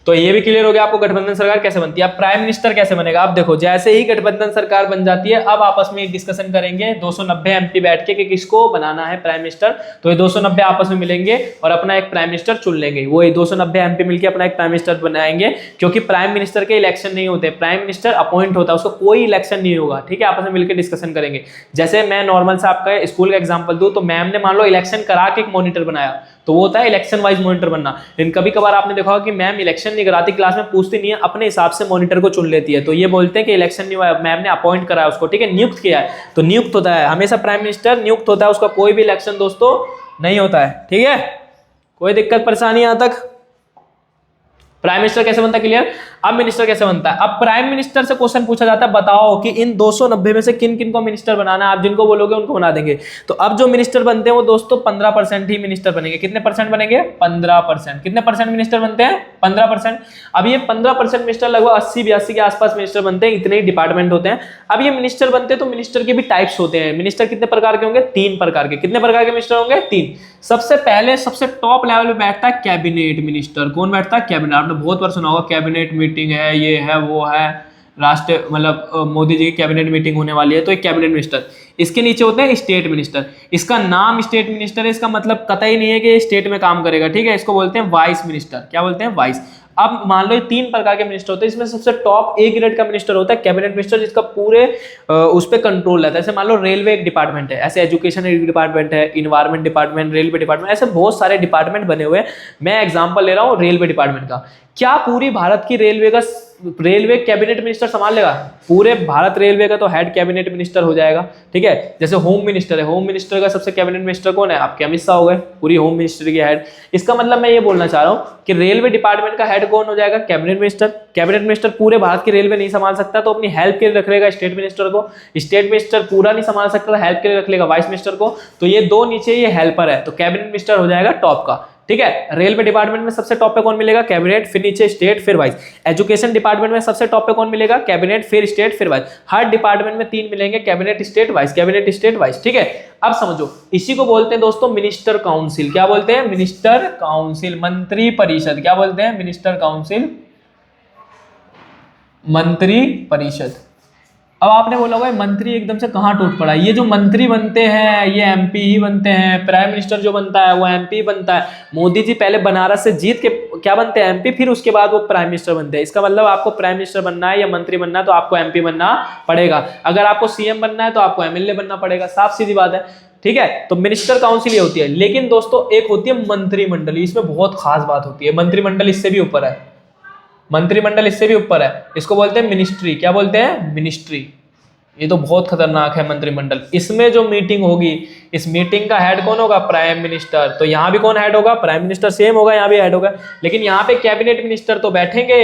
तो ये भी क्लियर हो गया आपको गठबंधन सरकार कैसे बनती है। अब प्राइम मिनिस्टर कैसे बनेगा? आप देखो, जैसे ही गठबंधन सरकार बन जाती है, अब आपस में एक डिस्कशन करेंगे 290 एमपी बैठ के कि किसको बनाना है प्राइम मिनिस्टर। तो ये 290 आपस में मिलेंगे और अपना एक प्राइम मिनिस्टर चुन लेंगे। वो 290 एमपी मिलकर अपना एक प्राइम मिनिस्टर बनाएंगे, क्योंकि प्राइम मिनिस्टर के इलेक्शन नहीं होते, प्राइम मिनिस्टर अपॉइंट होता है, उसको कोई इलेक्शन नहीं होगा, ठीक है। आपस में मिलकर डिस्कशन करेंगे। जैसे मैं नॉर्मल से आपका स्कूल का एग्जाम्पल दूं, तो मैम ने मान लो इलेक्शन करा के एक मॉनिटर बनाया, तो वो होता है इलेक्शन वाइज मॉनिटर बनना। लेकिन कभी कभार आपने देखा होगा कि मैम इलेक्शन नहीं कराती, क्लास में पूछती नहीं है, अपने हिसाब से मॉनिटर को चुन लेती है। तो ये बोलते हैं कि इलेक्शन नहीं हुआ, मैम ने अपॉइंट करा है उसको, ठीक है, नियुक्त किया है। तो नियुक्त होता है हमेशा, प्राइम मिनिस्टर नियुक्त होता है, उसका कोई भी इलेक्शन दोस्तों नहीं होता है, ठीक है। कोई दिक्कत परेशानी यहां तक? प्राइम मिनिस्टर कैसे बनता है? क्लियर। अब मिनिस्टर कैसे बनता है? अब प्राइम मिनिस्टर से क्वेश्चन पूछा जाता है, बताओ कि इन 290 में से किन किन को मिनिस्टर बनाना है। आप जिनको बोलोगे उनको बना देंगे। तो अब जो मिनिस्टर बनते हैं वो दोस्तों 15% ही मिनिस्टर बनेंगे। कितने परसेंट बनेंगे? 15%। कितने परसेंट मिनिस्टर बनते हैं? 15%। अब ये 15% मिनिस्टर लगभग 80-82 के आसपास मिनिस्टर बनते हैं, इतने ही डिपार्टमेंट होते हैं। अब ये मिनिस्टर बनते हैं तो मिनिस्टर के भी टाइप्स होते हैं। मिनिस्टर कितने प्रकार के होंगे? 3 प्रकार के। कितने प्रकार के मिनिस्टर होंगे? 3। सबसे पहले सबसे टॉप लेवल पे बैठता है कैबिनेट मिनिस्टर। कौन बैठता है? कैबिनेट। आपने बहुत बार सुना होगा कैबिनेट मीटिंग है, ये है वो है, राष्ट्र मतलब मोदी जी की कैबिनेट मीटिंग होने वाली है, तो एक कैबिनेट मिनिस्टर। इसके नीचे होते हैं स्टेट मिनिस्टर। इसका नाम स्टेट मिनिस्टर है, इसका मतलब कतई नहीं है कि स्टेट में काम करेगा, ठीक है। इसको बोलते हैं वाइस मिनिस्टर। क्या बोलते हैं? वाइस। अब मान लो ये 3 प्रकार के मिनिस्टर होते हैं, इसमें सबसे टॉप ए ग्रेड का मिनिस्टर होता है कैबिनेट मिनिस्टर, जिसका पूरे उस पर कंट्रोल रहता है। जैसे मान लो रेलवे एक डिपार्टमेंट है, ऐसे एजुकेशन एक डिपार्टमेंट है, इन्वायरमेंट डिपार्टमेंट, रेलवे डिपार्टमेंट, ऐसे बहुत सारे डिपार्टमेंट बने हुए हैं। मैं एग्जांपल ले रहा हूँ रेलवे डिपार्टमेंट का। क्या पूरी भारत की रेलवे कैबिनेट मिनिस्टर संभाल लेगा? पूरे भारत रेलवे का तो हेड कैबिनेट मिनिस्टर हो जाएगा, ठीक है। जैसे होम मिनिस्टर है, होम मिनिस्टर का सबसे कैबिनेट मिनिस्टर कौन है? आपके अमित शाह हो गए, पूरी होम मिनिस्ट्री के हेड। इसका मतलब मैं ये बोलना चाह रहा हूँ कि रेलवे डिपार्टमेंट का हेड कौन हो जाएगा? Cabinet minister. कैबिनेट मिनिस्टर पूरे भारत की रेलवे नहीं संभाल सकता, तो अपनी हेल्प के लिए रख लेगा स्टेट मिनिस्टर को। स्टेट मिनिस्टर पूरा नहीं संभाल सकता, हेल्प के लिए रख लेगा वाइस मिनिस्टर को। तो ये 2 नीचे ये हेल्पर है, तो कैबिनेट मिनिस्टर हो जाएगा टॉप का, ठीक है। रेलवे डिपार्टमेंट में सबसे टॉप पे कौन मिलेगा? कैबिनेट, फिर नीचे स्टेट, फिर वाइस। एजुकेशन डिपार्टमेंट में सबसे टॉप पे कौन मिलेगा? कैबिनेट, फिर स्टेट, फिर वाइस। हर डिपार्टमेंट में 3 मिलेंगे, cabinet, state, vice, cabinet, state, vice, ठीक है। अब समझो, इसी को बोलते हैं दोस्तों मिनिस्टर काउंसिल। क्या बोलते हैं? मिनिस्टर काउंसिल, मंत्री परिषद। क्या बोलते हैं? मिनिस्टर काउंसिल, मंत्री परिषद। अब आपने बोला होगा मंत्री एकदम से कहाँ टूट पड़ा? ये जो मंत्री बनते हैं ये एमपी ही बनते हैं। प्राइम मिनिस्टर जो बनता है वो एमपी बनता है। मोदी जी पहले बनारस से जीत के क्या बनते हैं? एमपी, फिर उसके बाद वो प्राइम मिनिस्टर बनते हैं। इसका मतलब आपको प्राइम मिनिस्टर बनना है या मंत्री बनना है तो आपको एमपी बनना पड़ेगा। अगर आपको सीएम बनना है तो आपको एमएलए बनना पड़ेगा, साफ सीधी बात है, ठीक है। तो मिनिस्टर काउंसिल ये होती है। लेकिन दोस्तों एक होती है मंत्रिमंडल, इसमें बहुत खास बात होती है। मंत्रिमंडल इससे भी ऊपर है, मंत्रिमंडल इससे भी ऊपर है, इसको बोलते हैं मिनिस्ट्री। क्या बोलते हैं? मिनिस्ट्री। ये तो बहुत खतरनाक है मंत्रिमंडल। इसमें जो मीटिंग होगी, इस मीटिंग का हेड कौन होगा? Prime minister. तो यहाँ भी कौन हेड होगा? Prime minister. सेम होगा, यहाँ भी हेड होगा। लेकिन यहाँ पे कैबिनेट मिनिस्टर तो बैठेंगे,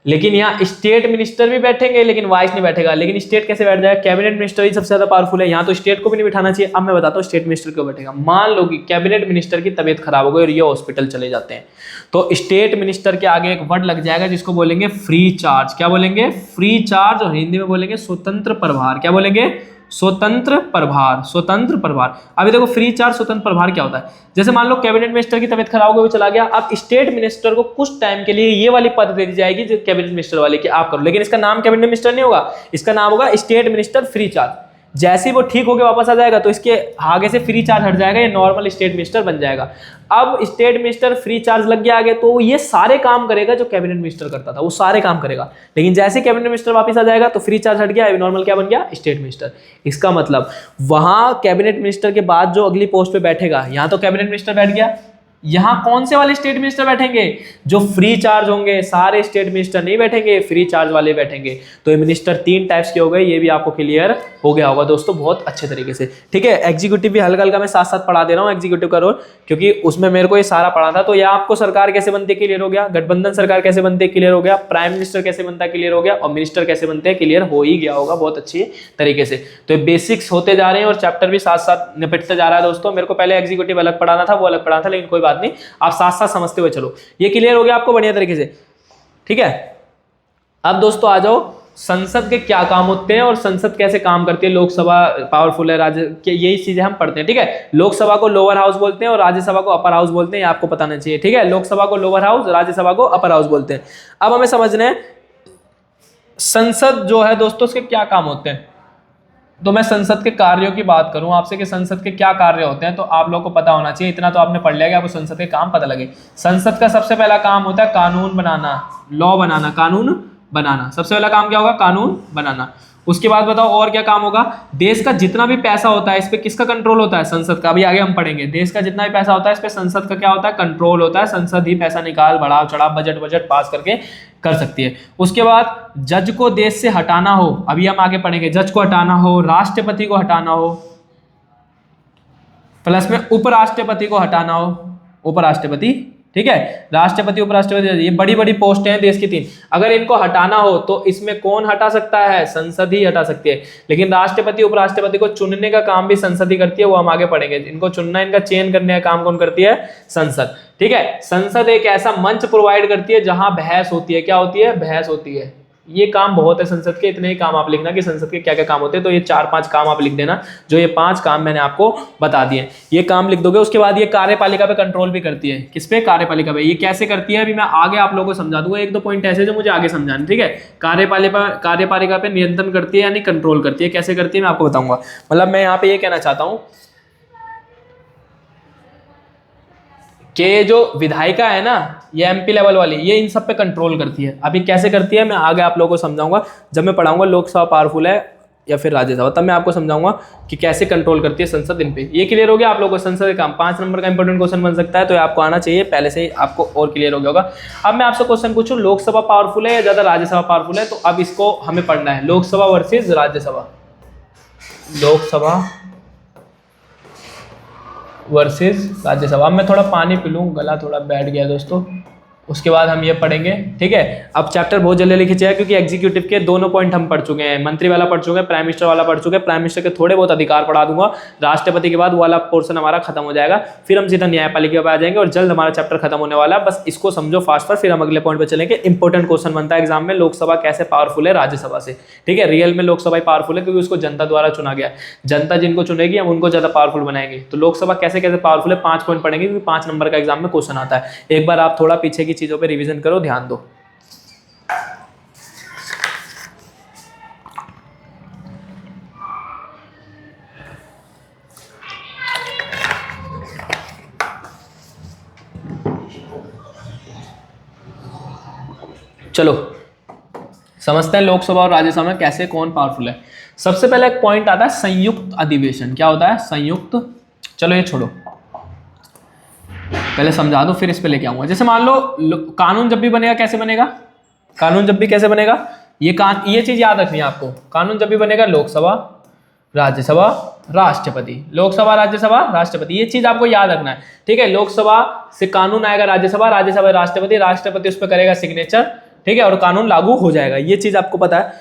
लेकिन यहाँ स्टेट मिनिस्टर भी बैठेंगे, लेकिन वाइस नहीं बैठेगा। लेकिन स्टेट कैसे बैठ जाएगा? कैबिनेट मिनिस्टर ही सबसे ज्यादा पावरफुल है, यहाँ तो स्टेट को भी नहीं बिठाना चाहिए। अब मैं बताता हूँ स्टेट मिनिस्टर क्यों बैठेगा। मान लो कि कैबिनेट मिनिस्टर की तबीयत खराब हो गई और ये हॉस्पिटल चले जाते हैं, तो स्टेट मिनिस्टर के आगे एक वर्ड लग जाएगा जिसको बोलेंगे फ्री चार्ज। क्या बोलेंगे? Free charge. और हिंदी में बोलेंगे स्वतंत्र प्रभार। क्या बोलेंगे? स्वतंत्र प्रभार, स्वतंत्र प्रभार। अभी देखो फ्री चार्ज, स्वतंत्र प्रभार क्या होता है? जैसे मान लो कैबिनेट मिनिस्टर की तबीयत खराब हो गई, वो चला गया, अब स्टेट मिनिस्टर को कुछ टाइम के लिए ये वाली पद दे दी जाएगी जो कैबिनेट मिनिस्टर वाली कि आप करो, लेकिन इसका नाम कैबिनेट मिनिस्टर नहीं होगा, इसका नाम होगा स्टेट मिनिस्टर फ्री चार्ज। जैसे ही वो ठीक होके वापस आ जाएगा तो इसके आगे से फ्री चार्ज हट जाएगा, ये नॉर्मल स्टेट मिनिस्टर बन जाएगा। अब स्टेट मिनिस्टर फ्री चार्ज लग गया आगे, तो ये सारे काम करेगा जो कैबिनेट मिनिस्टर करता था, वो सारे काम करेगा। लेकिन जैसे कैबिनेट मिनिस्टर वापस आ जाएगा तो फ्री चार्ज हट गया, नॉर्मल क्या बन गया, स्टेट मिनिस्टर। इसका मतलब वहां कैबिनेट मिनिस्टर के बाद जो अगली पोस्ट पे बैठेगा, यहां तो कैबिनेट मिनिस्टर बैठ गया, यहां कौन से वाले स्टेट मिनिस्टर बैठेंगे, जो फ्री चार्ज होंगे। सारे स्टेट मिनिस्टर नहीं बैठेंगे, फ्री चार्ज वाले बैठेंगे। तो ये मिनिस्टर 3 टाइप्स के हो गए, ये भी आपको क्लियर हो गया होगा दोस्तों बहुत अच्छे तरीके से। ठीक है, एग्जीक्यूटिव भी हल्का हल्का मैं साथ साथ पढ़ा दे रहा हूँ, एग्जीक्यूटिव का रोल, क्योंकि उसमें मेरे को ये सारा पढ़ा था। तो ये आपको सरकार कैसे बनती है क्लियर हो गया, गठबंधन सरकार कैसे बनती है क्लियर हो गया, प्राइम मिनिस्टर कैसे बनता है क्लियर हो गया, और मिनिस्टर कैसे बनते हैं क्लियर हो ही गया होगा बहुत अच्छी तरीके से। तो ये बेसिक्स होते जा रहे हैं और चैप्टर भी साथ साथ निपटते जा रहा है दोस्तों। मेरे को पहले एग्जीक्यूटिव अलग पढ़ाना था, वो अलग पढ़ाना था, लेकिन कोई बात नहीं, आप साथ साथ समझते हुए चलो। ये क्लियर हो गया आपको बढ़िया तरीके से। ठीक है, अब दोस्तों आ जाओ, संसद के क्या काम होते हैं और संसद कैसे काम करती है। लोकसभा पावरफुल है, राज्य, यही चीजें हम पढ़ते हैं। ठीक है, लोकसभा को लोअर हाउस बोलते हैं और राज्यसभा को अपर हाउस बोलते हैं, ये आपको पता नहीं चाहिए। ठीक है, लोकसभा को लोअर हाउस, राज्यसभा को अपर हाउस बोलते हैं। अब हमें समझना है संसद जो है दोस्तों, उसके क्या काम होते हैं। तो मैं संसद के कार्यों की बात करूं आपसे कि संसद के क्या कार्य होते हैं, तो आप लोगों को पता होना चाहिए। इतना तो आपने पढ़ लिया कि आपको संसद के काम पता लगे। संसद का सबसे पहला काम होता है कानून बनाना, लॉ बनाना, कानून बनाना। सबसे पहला काम क्या होगा, कानून बनाना। उसके बाद बताओ और क्या काम होगा। देश का जितना भी पैसा होता है इस पे किसका कंट्रोल होता है, संसद का। अभी आगे हम पढ़ेंगे, देश का जितना भी पैसा होता है इस पे संसद का क्या होता है, कंट्रोल होता है। संसद ही पैसा निकाल, बढ़ाव चढ़ाव, बजट पास करके कर सकती है। उसके बाद जज को देश से हटाना हो, अभी हम आगे पढ़ेंगे, जज को हटाना हो, राष्ट्रपति को हटाना हो, प्लस में उपराष्ट्रपति को हटाना हो, उपराष्ट्रपति। ठीक है, राष्ट्रपति, उपराष्ट्रपति, ये बड़ी बड़ी पोस्ट हैं देश की 3। अगर इनको हटाना हो तो इसमें कौन हटा सकता है, संसद ही हटा सकती है। लेकिन राष्ट्रपति उपराष्ट्रपति को चुनने का काम भी संसद ही करती है, वो हम आगे पढ़ेंगे। इनको चुनना, इनका चयन करने का काम कौन करती है, संसद। ठीक है, संसद एक ऐसा मंच प्रोवाइड करती है जहां बहस होती है। क्या होती है, बहस होती है। ये काम बहुत है संसद के, इतने ही काम आप लिखना कि संसद के क्या क्या काम होते हैं। तो ये 4-5 काम आप लिख देना, जो ये 5 काम मैंने आपको बता दिए, ये काम लिख दोगे। उसके बाद ये कार्यपालिका पे कंट्रोल भी करती है। किस पे, कार्यपालिका पे। ये कैसे करती है अभी मैं आगे आप लोगों को समझा दूंगा। 1-2 पॉइंट ऐसे जो मुझे आगे समझाने। ठीक है, कार्यपालिका पे नियंत्रण करती है यानी कंट्रोल करती है। कैसे करती है मैं आपको बताऊंगा। मतलब मैं यहाँ पे ये कहना चाहता हूँ कि जो विधायिका है ना, ये एमपी लेवल वाली, ये इन सब पे कंट्रोल करती है। अभी कैसे करती है मैं आगे आप लोगों को समझाऊंगा, जब मैं पढ़ाऊंगा लोकसभा पावरफुल है या फिर राज्यसभा, तब मैं आपको समझाऊंगा कि कैसे कंट्रोल करती है संसद इन पे। ये क्लियर हो गया आप लोगों को। संसद का काम 5 नंबर का इंपॉर्टेंट क्वेश्चन बन सकता है, तो आपको आना चाहिए पहले से ही, आपको और क्लियर हो गया होगा। अब मैं आपसे क्वेश्चन पूछूं, लोकसभा पावरफुल है या ज्यादा राज्यसभा पावरफुल है, तो अब इसको हमें पढ़ना है, लोकसभा वर्सेज राज्यसभा। लोकसभा वर्सेस राज्यसभा। अब मैं थोड़ा पानी पी लूँ, गला थोड़ा बैठ गया दोस्तों, उसके बाद हम ये पढ़ेंगे। ठीक है, अब चैप्टर बहुत जल्दी लिखे जाए क्योंकि एग्जीक्यूटिव के दोनों पॉइंट हम पढ़ चुके हैं। मंत्री वाला पढ़ चुके हैं, प्राइम मिनिस्टर वाला पढ़ चुके हैं। प्राइम मिनिस्टर के थोड़े बहुत अधिकार पढ़ा दूंगा, राष्ट्रपति के बाद वो वाला पोर्शन हमारा खत्म हो जाएगा। फिर हम सीधा न्यायपालिका पे आ जाएंगे और जल्द हमारा चैप्टर खत्म होने वाला है। बस इसको समझो फास्ट, फिर हम अगले पॉइंट पे चलेंगे। इंपॉर्टेंट क्वेश्चन बनता है एग्जाम में, लोकसभा कैसे पावरफुल है राज्यसभा से। ठीक है, रियल में लोकसभा पावरफुल है क्योंकि उसको जनता द्वारा चुना गया। जनता जिनको चुनेगी हम उनको ज्यादा पावरफुल बनाएंगे। तो लोकसभा कैसे कैसे पावरफुल है 5 पॉइंट पढ़ेंगे, क्योंकि 5 नंबर का एग्जाम में क्वेश्चन आता है। एक बार आप थोड़ा पीछे की चीजों पर रिविजन करो, ध्यान दो। चलो समझते हैं लोकसभा और राज्यसभा में कैसे कौन पावरफुल है। सबसे पहले एक पॉइंट आता है संयुक्त अधिवेशन। क्या होता है, संयुक्त। चलो ये छोड़ो, पहले समझा दो फिर इस पे लेके आऊंगा। जैसे मान लो कानून जब भी बनेगा, कैसे बनेगा, कानून जब भी कैसे बनेगा, ये चीज याद रखनी है आपको। कानून जब भी बनेगा लोकसभा, राज्यसभा, राष्ट्रपति, लोकसभा, राज्यसभा, राष्ट्रपति, ये चीज आपको याद रखना है। ठीक है, लोकसभा से कानून आएगा राज्यसभा, राज्यसभा राष्ट्रपति, राष्ट्रपति उस पर करेगा सिग्नेचर। ठीक है, और कानून लागू हो जाएगा। ये चीज आपको पता है।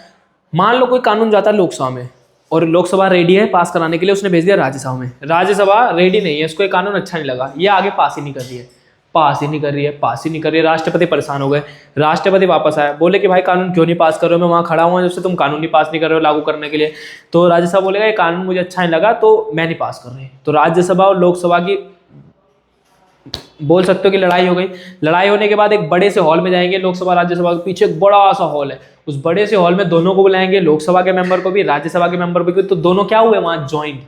मान लो कोई कानून जाता है लोकसभा में और लोकसभा रेडी है पास कराने के लिए, उसने भेज दिया राज्यसभा में, राज्यसभा रेडी नहीं है, उसको ये कानून अच्छा नहीं लगा, ये आगे पास ही नहीं कर रही है, पास ही नहीं कर रही है, पास ही नहीं कर रही है। राष्ट्रपति परेशान हो गए, राष्ट्रपति वापस आए, बोले कि भाई कानून क्यों नहीं पास कर रहे हो, मैं वहां खड़ा हुआ जब से तुम कानून नहीं पास नहीं कर रहे हो लागू करने के लिए। तो राज्यसभा बोलेगा ये कानून मुझे अच्छा नहीं लगा तो मैं नहीं पास कर रही। तो राज्यसभा और लोकसभा की बोल सकते हो कि लड़ाई हो गई। लड़ाई होने के बाद एक बड़े से हॉल में जाएंगे, लोकसभा राज्यसभा के पीछे एक बड़ा सा हॉल है, उस बड़े से हॉल में दोनों को बुलाएंगे, लोकसभा के मेंबर को भी, राज्यसभा के मेंबर को भी, तो दोनों क्या हुए वहां ज्वाइंट,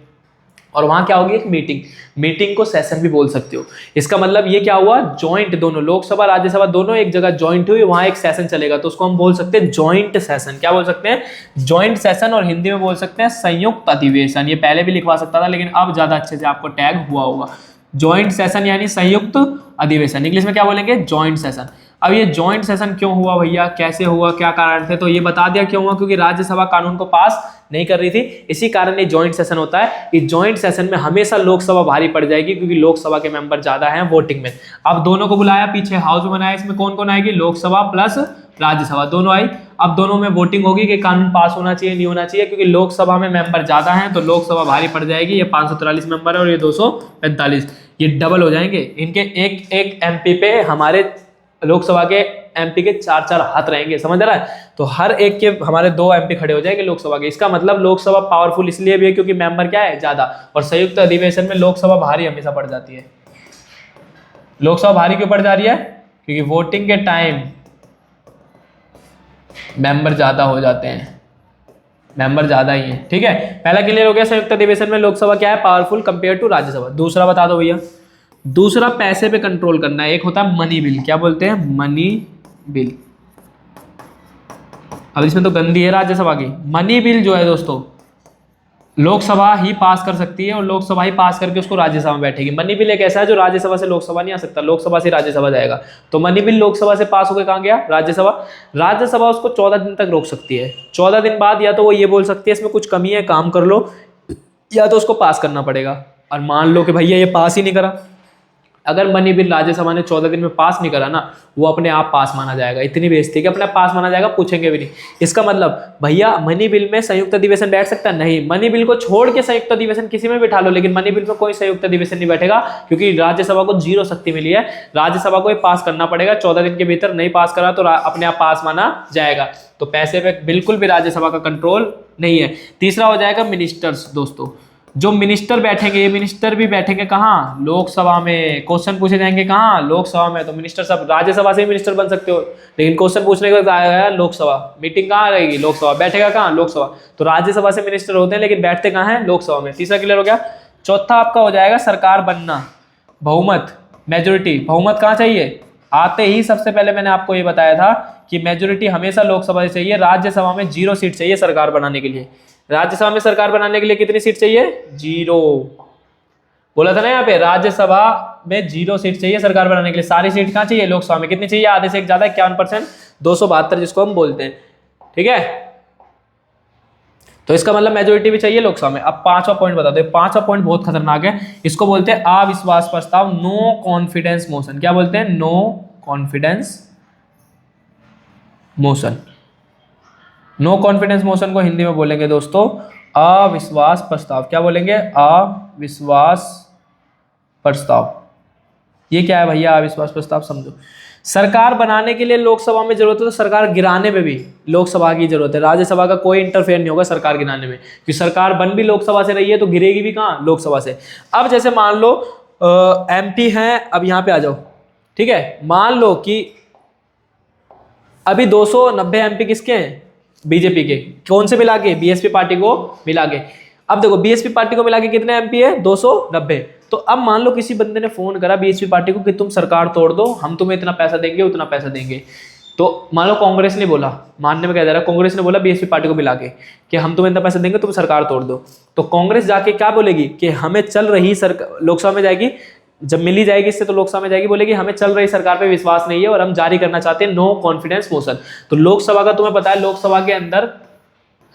और वहां क्या होगी एक मीटिंग, मीटिंग को सेशन भी बोल सकते हो। इसका मतलब ये क्या हुआ, ज्वाइंट, दोनों लोकसभा राज्यसभा दोनों एक जगह ज्वाइंट हुई, वहां एक सेशन चलेगा, तो उसको हम बोल सकते हैं ज्वाइंट सेशन। क्या बोल सकते हैं, ज्वाइंट सेशन, और हिंदी में बोल सकते हैं संयुक्त अधिवेशन। ये पहले भी लिखवा सकता था लेकिन अब ज्यादा अच्छे से आपको टैग हुआ होगा। ज्वाइंट सेशन यानी संयुक्त अधिवेशन, इंग्लिश में क्या बोलेंगे, ज्वाइंट सेशन। अब ये ज्वाइंट सेशन क्यों हुआ भैया, कैसे हुआ, क्या कारण थे, तो ये बता दिया क्यों हुआ, क्योंकि राज्यसभा कानून को पास नहीं कर रही थी, इसी कारण ये ज्वाइंट सेशन होता है। इस ज्वाइंट सेशन में हमेशा लोकसभा भारी पड़ जाएगी क्योंकि लोकसभा के मेंबर ज्यादा हैं वोटिंग में। अब दोनों को बुलाया, पीछे हाउस बनाया, इसमें कौन कौन आएगी, लोकसभा प्लस राज्यसभा दोनों आई। अब दोनों में वोटिंग होगी कि कानून पास होना चाहिए नहीं होना चाहिए, क्योंकि लोकसभा में मेंबर ज्यादा हैं तो लोकसभा भारी पड़ जाएगी। ये 543 मेंबर है और ये 245, ये डबल हो जाएंगे। इनके एक एक एमपी पे हमारे लोकसभा के एमपी के 4-4 हाथ रहेंगे, समझ रहा है, तो हर एक के हमारे 2 एमपी खड़े हो जाएंगे लोकसभा के। इसका मतलब लोकसभा पावरफुल इसलिए भी है क्योंकि मेंबर क्या है ज्यादा, और संयुक्त अधिवेशन में लोकसभा भारी हमेशा पड़ जाती है। लोकसभा भारी क्यों पड़ जा रही है, क्योंकि वोटिंग के टाइम मेंबर ज्यादा हो जाते हैं, मेंबर ज्यादा ही है। ठीक है, पहला क्लियर हो गया, संयुक्त अधिवेशन में लोकसभा क्या है, पावरफुल कंपेयर टू राज्यसभा। दूसरा बता दो भैया, दूसरा पैसे पे कंट्रोल करना है। एक होता है मनी बिल, क्या बोलते हैं, मनी बिल। अब इसमें तो गंदी है राज्यसभा की। मनी बिल जो है दोस्तों लोकसभा ही पास कर सकती है और लोकसभा ही पास करके उसको राज्यसभा में बैठेगी। मनी बिल एक ऐसा है जो राज्यसभा से लोकसभा नहीं आ सकता, लोकसभा से राज्यसभा जाएगा। तो मनी बिल लोकसभा से पास होकर कहाँ गया, राज्यसभा। राज्यसभा उसको 14 दिन तक रोक सकती है। 14 दिन बाद या तो वो ये बोल सकती है इसमें कुछ कमी है, काम कर लो, या तो उसको पास करना पड़ेगा। और मान लो कि भैया ये पास ही नहीं करा, अगर मनी बिल राज्यसभा ने 14 दिन में पास नहीं करा ना, वो अपने आप पास माना जाएगा। इतनी बेइज्जती कि अपने आप पास माना जाएगा, पूछेंगे भी नहीं। इसका मतलब भैया मनी बिल में संयुक्त अधिवेशन बैठ सकता नहीं, मनी बिल को छोड़ के संयुक्त अधिवेशन किसी में बिठा लो, लेकिन मनी बिल में कोई संयुक्त अधिवेशन नहीं बैठेगा क्योंकि राज्यसभा को 0 शक्ति मिली है। राज्यसभा को पास करना पड़ेगा, 14 दिन के भीतर नहीं पास करा तो अपने आप पास माना जाएगा। तो पैसे पे बिल्कुल भी राज्यसभा का कंट्रोल नहीं है। तीसरा हो जाएगा मिनिस्टर्स। दोस्तों जो मिनिस्टर बैठेंगे, ये मिनिस्टर भी बैठेंगे कहाँ, लोकसभा में। क्वेश्चन पूछे जाएंगे कहाँ, लोकसभा में। तो मिनिस्टर सब राज्यसभा से ही मिनिस्टर बन सकते हो, लेकिन क्वेश्चन पूछने के बाद आएगा लोकसभा। मीटिंग कहाँ रहेगी, लोकसभा। बैठेगा कहाँ, लोकसभा। तो राज्यसभा से मिनिस्टर होते हैं लेकिन बैठते कहाँ है, लोकसभा में। तीसरा क्लियर हो गया। चौथा आपका हो जाएगा सरकार बनना, बहुमत, मेजोरिटी। बहुमत कहाँ चाहिए, आते ही सबसे पहले मैंने आपको ये बताया था कि मेजोरिटी हमेशा लोकसभा से चाहिए, राज्यसभा में 0 सीट चाहिए सरकार बनाने के लिए। राज्यसभा में सरकार बनाने के लिए कितनी सीट चाहिए, 0। बोला था ना यहाँ पे, राज्यसभा में 0 सीट चाहिए सरकार बनाने के लिए। सारी सीट कहाँ चाहिए, लोकसभा में। कितनी चाहिए, आधे से एक ज्यादा, 51%, 272 जिसको हम बोलते हैं। ठीक है, तो इसका मतलब मेजोरिटी भी चाहिए लोकसभा में। अब 5वां पॉइंट बता दो। 5वां पॉइंट बहुत खतरनाक है, इसको बोलते हैं अविश्वास प्रस्ताव, नो कॉन्फिडेंस मोशन। क्या बोलते हैं, no confidence motion. No confidence motion को हिंदी में बोलेंगे दोस्तों अविश्वास प्रस्ताव। क्या बोलेंगे, अविश्वास प्रस्ताव। ये क्या है भैया, अविश्वास प्रस्ताव समझो। सरकार बनाने के लिए लोकसभा में जरूरत है, तो सरकार गिराने में भी लोकसभा की जरूरत है। राज्यसभा का कोई इंटरफेयर नहीं होगा सरकार गिराने में, क्योंकि सरकार बन भी लोकसभा से रही है तो गिरेगी भी कहाँ, लोकसभा से। अब जैसे मान लो एमपी हैं, अब यहाँ पे आ जाओ। ठीक है, मान लो कि अभी 290 एमपी किसके हैं, बीजेपी के। कौन से मिला के, बीएसपी पार्टी को मिला के। अब देखो बीएसपी पार्टी को मिला के कितने एमपी है, 290। तो अब मान लो किसी बंदे ने फोन करा बीएसपी पार्टी को कि तुम सरकार तोड़ दो, हम तुम्हें इतना पैसा देंगे, उतना पैसा देंगे। तो मान लो कांग्रेस ने बोला, मानने में क्या जा रहा है, कांग्रेस ने बोला बीएसपी पार्टी को मिला के कि हम तुम्हें इतना पैसा देंगे, तुम सरकार तोड़ दो। तो कांग्रेस जाके क्या बोलेगी कि हमें चल रही सरकार, लोकसभा में जाएगी, जब मिली जाएगी इससे तो लोकसभा में जाएगी, बोलेगी हमें चल रही सरकार पे विश्वास नहीं है और हम जारी करना चाहते हैं नो कॉन्फिडेंस मोशन। तो लोकसभा का तुम्हें पता है, लोकसभा के अंदर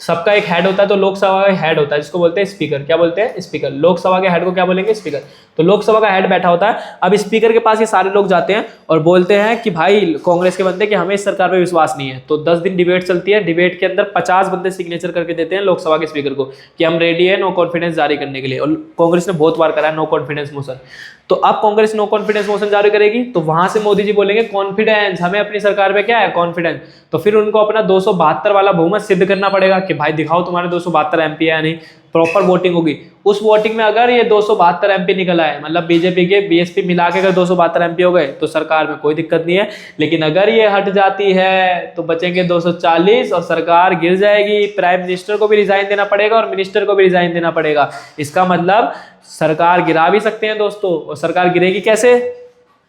सबका एक हेड होता है, तो लोकसभा का हेड होता है जिसको बोलते हैं स्पीकर। क्या बोलते हैं, स्पीकर। लोकसभा के हेड को क्या बोलेंगे, स्पीकर। तो लोकसभा का हेड बैठा होता है। अब स्पीकर के पास ये सारे लोग जाते हैं और बोलते हैं कि भाई कांग्रेस के बंदे कि हमें इस सरकार पे विश्वास नहीं है। तो 10 दिन डिबेट चलती है, डिबेट के अंदर 50 बंदे सिग्नेचर करके देते हैं लोकसभा के स्पीकर को कि हम रेडी है नो कॉन्फिडेंस जारी करने के लिए। और कांग्रेस ने बहुत बार करा है नो कॉन्फिडेंस मोशन। तो अब कांग्रेस नो कॉन्फिडेंस मोशन जारी करेगी, तो वहां से मोदी जी बोलेंगे कॉन्फिडेंस, हमें अपनी सरकार पे क्या है, कॉन्फिडेंस। तो फिर उनको अपना 272 वाला बहुमत सिद्ध करना पड़ेगा कि भाई दिखाओ तुम्हारे 272 एमपी है या नहीं। प्रॉपर वोटिंग होगी, उस वोटिंग में अगर ये 272 एमपी निकल आए, मतलब बीजेपी के बीएसपी मिला के अगर 272 एमपी हो गए तो सरकार में कोई दिक्कत नहीं है। लेकिन अगर ये हट जाती है तो बचेंगे 240 और सरकार गिर जाएगी। प्राइम मिनिस्टर को भी रिजाइन देना पड़ेगा और मिनिस्टर को भी रिजाइन देना पड़ेगा। इसका मतलब सरकार गिरा भी सकते हैं दोस्तों, और सरकार गिरेगी कैसे?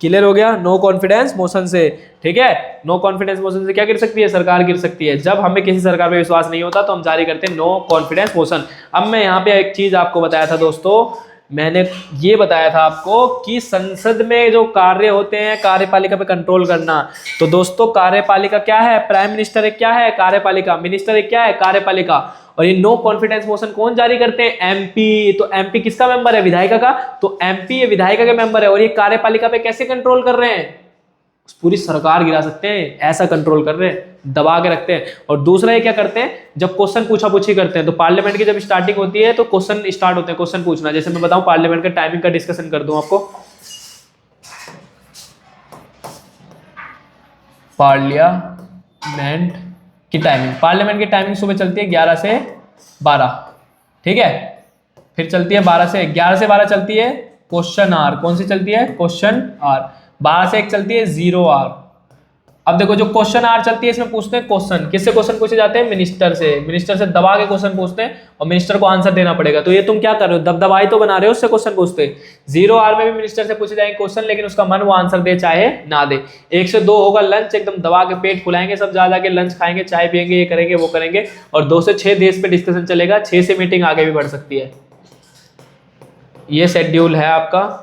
क्लियर हो गया? नो कॉन्फिडेंस मोशन से। ठीक है, नो कॉन्फिडेंस मोशन से क्या गिर सकती है? सरकार गिर सकती है। जब हमें किसी सरकार पे विश्वास नहीं होता तो हम जारी करते हैं नो कॉन्फिडेंस मोशन। अब मैं यहाँ पे एक चीज आपको बताया था दोस्तों, मैंने ये बताया था आपको कि संसद में जो कार्य होते हैं, कार्यपालिका पे कंट्रोल करना, तो दोस्तों कार्यपालिका क्या है? प्राइम मिनिस्टर एक क्या है? कार्यपालिका। मिनिस्टर एक क्या है? कार्यपालिका। और ये नो कॉन्फिडेंस मोशन कौन जारी करते हैं? एमपी। तो एमपी किसका मेंबर है? विधायिका का। तो एमपी ये विधायिका के मेंबर है, और ये कार्यपालिका पे कैसे कंट्रोल कर रहे हैं? पूरी सरकार गिरा सकते हैं, ऐसा कंट्रोल कर रहे हैं, दबा के रखते हैं। और दूसरा ये क्या करते हैं, जब क्वेश्चन पूछा पूछी करते हैं, तो पार्लियामेंट की जब स्टार्टिंग होती है तो क्वेश्चन स्टार्ट होते हैं, क्वेश्चन पूछना। जैसे मैं बताऊं पार्लियामेंट का टाइमिंग का डिस्कशन कर दूं आपको। पार्लियामेंट की टाइमिंग सुबह चलती है 11 से 12, ठीक है। फिर चलती है 12 से 11 से 12 चलती है क्वेश्चन आवर। कौन सी चलती है? Question our. 12 से 1 चलती है जीरो आवर। अब देखो जो क्वेश्चन आवर चलती है इसमें पूछते हैं क्वेश्चन। किससे क्वेश्चन पूछे जाते हैं? मिनिस्टर से। मिनिस्टर से दबा के क्वेश्चन पूछते हैं और मिनिस्टर को आंसर देना पड़ेगा। तो ये तुम क्या कर रहे हो? दबदबाई तो बना रहे हो, उससे क्वेश्चन पूछते हैं। जीरो आवर में भी मिनिस्टर से पूछे जाएंगे क्वेश्चन, लेकिन उसका मन वो आंसर दे चाहे ना दे। 1 से 2 होगा लंच, एकदम दबा के पेट फुलाएंगे सब, जा के लंच खाएंगे, चाय पियेंगे, ये करेंगे वो करेंगे। और 2 से 6 देश पे डिस्कशन चलेगा, 6 से मीटिंग आगे भी बढ़ सकती है। ये शेड्यूल है आपका।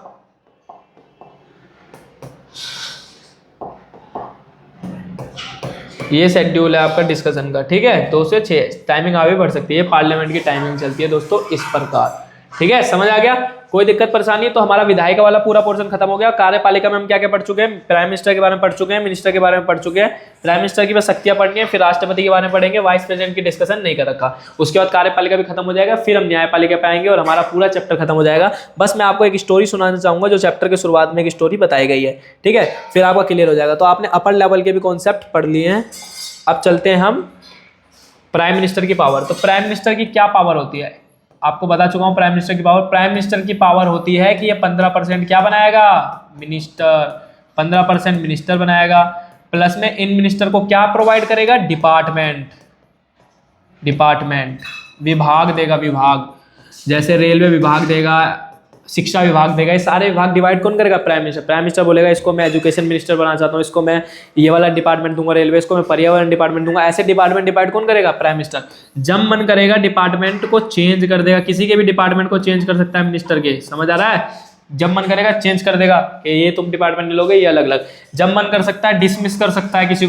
ये शेड्यूल है आपका डिस्कशन का, ठीक है। 2 से 6 टाइमिंग आगे बढ़ सकती है। पार्लियामेंट की टाइमिंग चलती है दोस्तों इस प्रकार, ठीक है। समझ आ गया? कोई दिक्कत परेशानी? तो हमारा विधायिका वाला पूरा पोर्शन खत्म हो गया। कार्यपालिका में हम क्या क्या पढ़ चुके हैं? प्राइम मिनिस्टर के बारे में पढ़ चुके हैं, मिनिस्टर के बारे में पढ़ चुके हैं। प्राइम मिनिस्टर की बस शक्तियां पढ़नी है, फिर राष्ट्रपति के बारे में पढ़ेंगे, वाइस प्रेसिडेंट की डिस्कशन नहीं कर रखा। उसके बाद कार्यपालिका भी खत्म हो जाएगा, फिर हम न्यायपालिका पे आएंगे और हमारा पूरा चैप्टर खत्म हो जाएगा। बस मैं आपको एक स्टोरी सुनाना चाहूंगा जो चैप्टर के शुरुआत में एक स्टोरी बताई गई है, ठीक है। फिर आपका क्लियर हो जाएगा। तो आपने अपर लेवल के भी कॉन्सेप्ट पढ़ लिए हैं। अब चलते हैं हम प्राइम मिनिस्टर की पावर। तो प्राइम मिनिस्टर की क्या पावर होती है? आपको बता चुका हूं प्राइम मिनिस्टर की पावर। प्राइम मिनिस्टर की पावर होती है कि ये 15% क्या बनाएगा? मिनिस्टर। 15% मिनिस्टर बनाएगा, प्लस में इन मिनिस्टर को क्या प्रोवाइड करेगा? डिपार्टमेंट विभाग देगा। विभाग जैसे रेलवे विभाग देगा, शिक्षा विभाग देगा, ये सारे विभाग डिवाइड कौन करेगा? Prime minister. प्राइम मिनिस्टर बोलेगा इसको मैं एजुकेशन मिनिस्टर बनाना चाहता हूँ, इसको मैं ये वाला डिपार्टमेंट दूंगा, रेलवे इसको मैं पर्यावरण डिपार्टमेंट दूंगा। ऐसे डिपार्टमेंट डिवाइड कौन करेगा? Prime minister. जब मन करेगा डिपार्टमेंट को चेंज कर देगा, किसी के भी डिपार्टमेंट को चेंज कर सकता है मिनिस्टर के। समझ आ रहा है? जब मन करेगा चेंज कर देगा कि ये तुम डिपार्टमेंट लोगे, ये अलग अलग। जब मन कर सकता है डिसमिस कर सकता है, किसी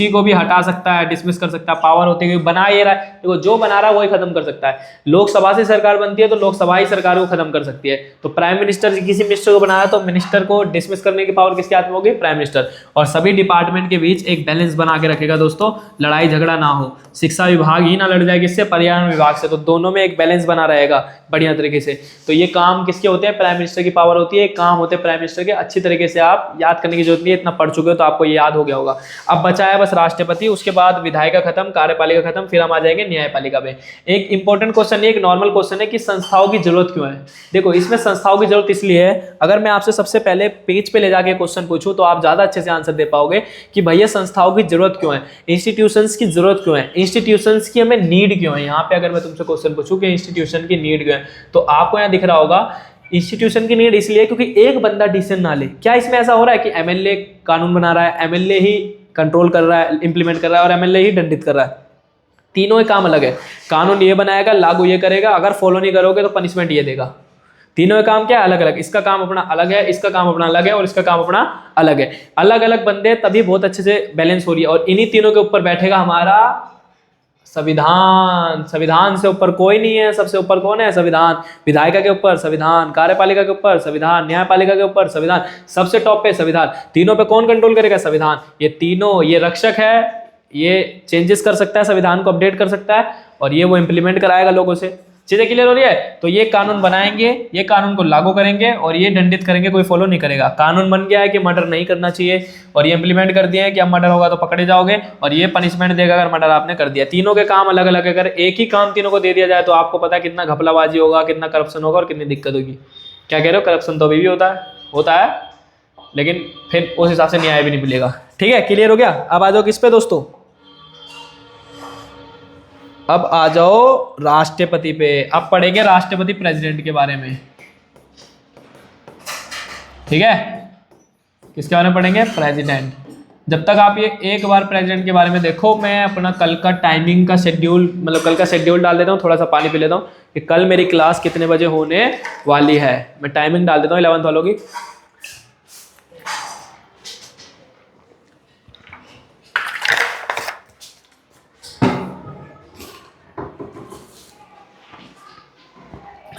को भी हटा सकता है, डिसमिस कर सकता है। पावर होती है, बना ये रहा है, देखो जो बना रहा है वही खत्म कर सकता है। लोकसभा से सरकार बनती है तो लोकसभा ही सरकार को खत्म कर सकती है। तो प्राइम मिनिस्टर किसी मिनिस्टर को बनाया तो मिनिस्टर को डिसमिस करने की पावर किसके हाथ में होगी? Prime minister. और सभी डिपार्टमेंट के बीच एक बैलेंस बना के रखेगा दोस्तों, लड़ाई झगड़ा ना हो। शिक्षा विभाग ही ना लड़ जाए किससे? पर्यावरण विभाग से। तो दोनों में एक बैलेंस बना रहेगा बढ़िया तरीके से। तो ये काम किसके होते हैं? प्राइम मिनिस्टर की पावर होती है। काम होते हैं प्राइम मिनिस्टर के। अच्छी तरीके से आप याद करने की जरूरत नहीं है, इतना पढ़ चुके हो तो आपको ये याद हो गया होगा। अब बचा है बस राष्ट्रपति, उसके बाद विधायिका खत्म, कार्यपालिका खत्म, फिर हम आ जाएंगे न्यायपालिका पे। एक इंपॉर्टेंट क्वेश्चन है, एक नॉर्मल क्वेश्चन है कि संस्थाओं की जरूरत क्यों है। देखो इसमें संस्थाओं की जरूरत इसलिए है, अगर मैं आपसे सबसे पहले पेज पे ले जाके क्वेश्चन पूछूं तो आप ज्यादा अच्छे से आंसर दे पाओगे कि भैया संस्थाओं की जरूरत क्यों है, इंस्टीट्यूशंस की जरूरत क्यों है, इंस्टीट्यूशंस की हमें नीड क्यों है। यहाँ पे अगर मैं तुमसे क्वेश्चन पूछूं कि इंस्टीट्यूशन की नीड क्यों है, तो आपको यहाँ दिख रहा होगा इंस्टीट्यूशन की नीड इसलिए क्योंकि एक बंदा डिसीजन ना ले। क्या इसमें ऐसा हो रहा है कि एमएलए कानून बना रहा है, एमएलए ही कंट्रोल कर रहा है, इंप्लीमेंट कर रहा है और एमएलए ही दंडित कर रहा है? तीनों ही काम अलग है। कानून ये बनाएगा, लागू ये करेगा, अगर फॉलो नहीं करोगे तो पनिशमेंट ये देगा। तीनों का काम क्या है? अलग अलग। इसका काम अपना अलग है, इसका काम अपना अलग है और इसका काम अपना अलग है। अलग अलग बंदे तभी बहुत अच्छे से बैलेंस हो रही है। और इन्हीं तीनों के ऊपर बैठेगा हमारा संविधान। संविधान से ऊपर कोई नहीं है। सबसे ऊपर कौन है? संविधान। विधायिका के ऊपर संविधान, कार्यपालिका के ऊपर संविधान, न्यायपालिका के ऊपर संविधान, सबसे टॉप पे संविधान। तीनों पे कौन कंट्रोल करेगा? संविधान। ये तीनों, ये रक्षक है, ये चेंजेस कर सकता है, संविधान को अपडेट कर सकता है और ये वो इंप्लीमेंट कराएगा लोगों से। चीजें क्लियर हो रही है? तो ये कानून बनाएंगे, ये कानून को लागू करेंगे और ये दंडित करेंगे, कोई फॉलो नहीं करेगा। कानून बन गया है कि मर्डर नहीं करना चाहिए और ये इंप्लीमेंट कर दिया है कि अब मर्डर होगा तो पकड़े जाओगे और ये पनिशमेंट देगा अगर मर्डर आपने कर दिया। तीनों के काम अलग अलग, अगर एक ही काम तीनों को दे दिया जाए तो आपको पता है कितना घपलाबाजी होगा, कितना करप्शन होगा और कितनी दिक्कत होगी। क्या कह रहे हो? करप्शन तो अभी भी होता है, लेकिन फिर उस हिसाब से न्याय भी नहीं मिलेगा। ठीक है, क्लियर हो गया? अब आ जाओ किस पे दोस्तों? अब आ जाओ राष्ट्रपति पे। अब पढ़ेंगे राष्ट्रपति प्रेसिडेंट के बारे में। ठीक है, किसके बारे में पढ़ेंगे? प्रेसिडेंट। जब तक आप ये एक बार प्रेसिडेंट के बारे में देखो, मैं अपना कल का टाइमिंग का शेड्यूल, मतलब कल का शेड्यूल डाल देता हूँ। थोड़ा सा पानी पी लेता हूँ कि कल मेरी क्लास कितने बजे होने वाली है। मैं टाइमिंग डाल देता हूँ 11th वालों की।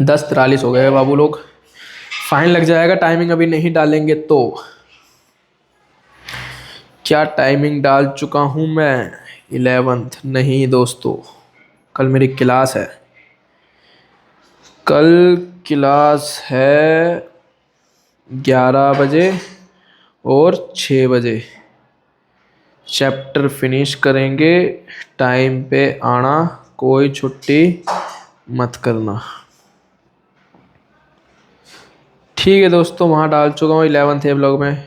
दस 43 हो गए बाबू लोग, फाइन लग जाएगा टाइमिंग अभी नहीं डालेंगे तो। क्या टाइमिंग डाल चुका हूं मैं? 11th नहीं दोस्तों, कल मेरी क्लास है। कल क्लास है 11 बजे और 6 बजे। चैप्टर फिनिश करेंगे, टाइम पे आना, कोई छुट्टी मत करना। ठीक है दोस्तों, वहाँ डाल चुका हूँ 11th ए ब्लॉग में।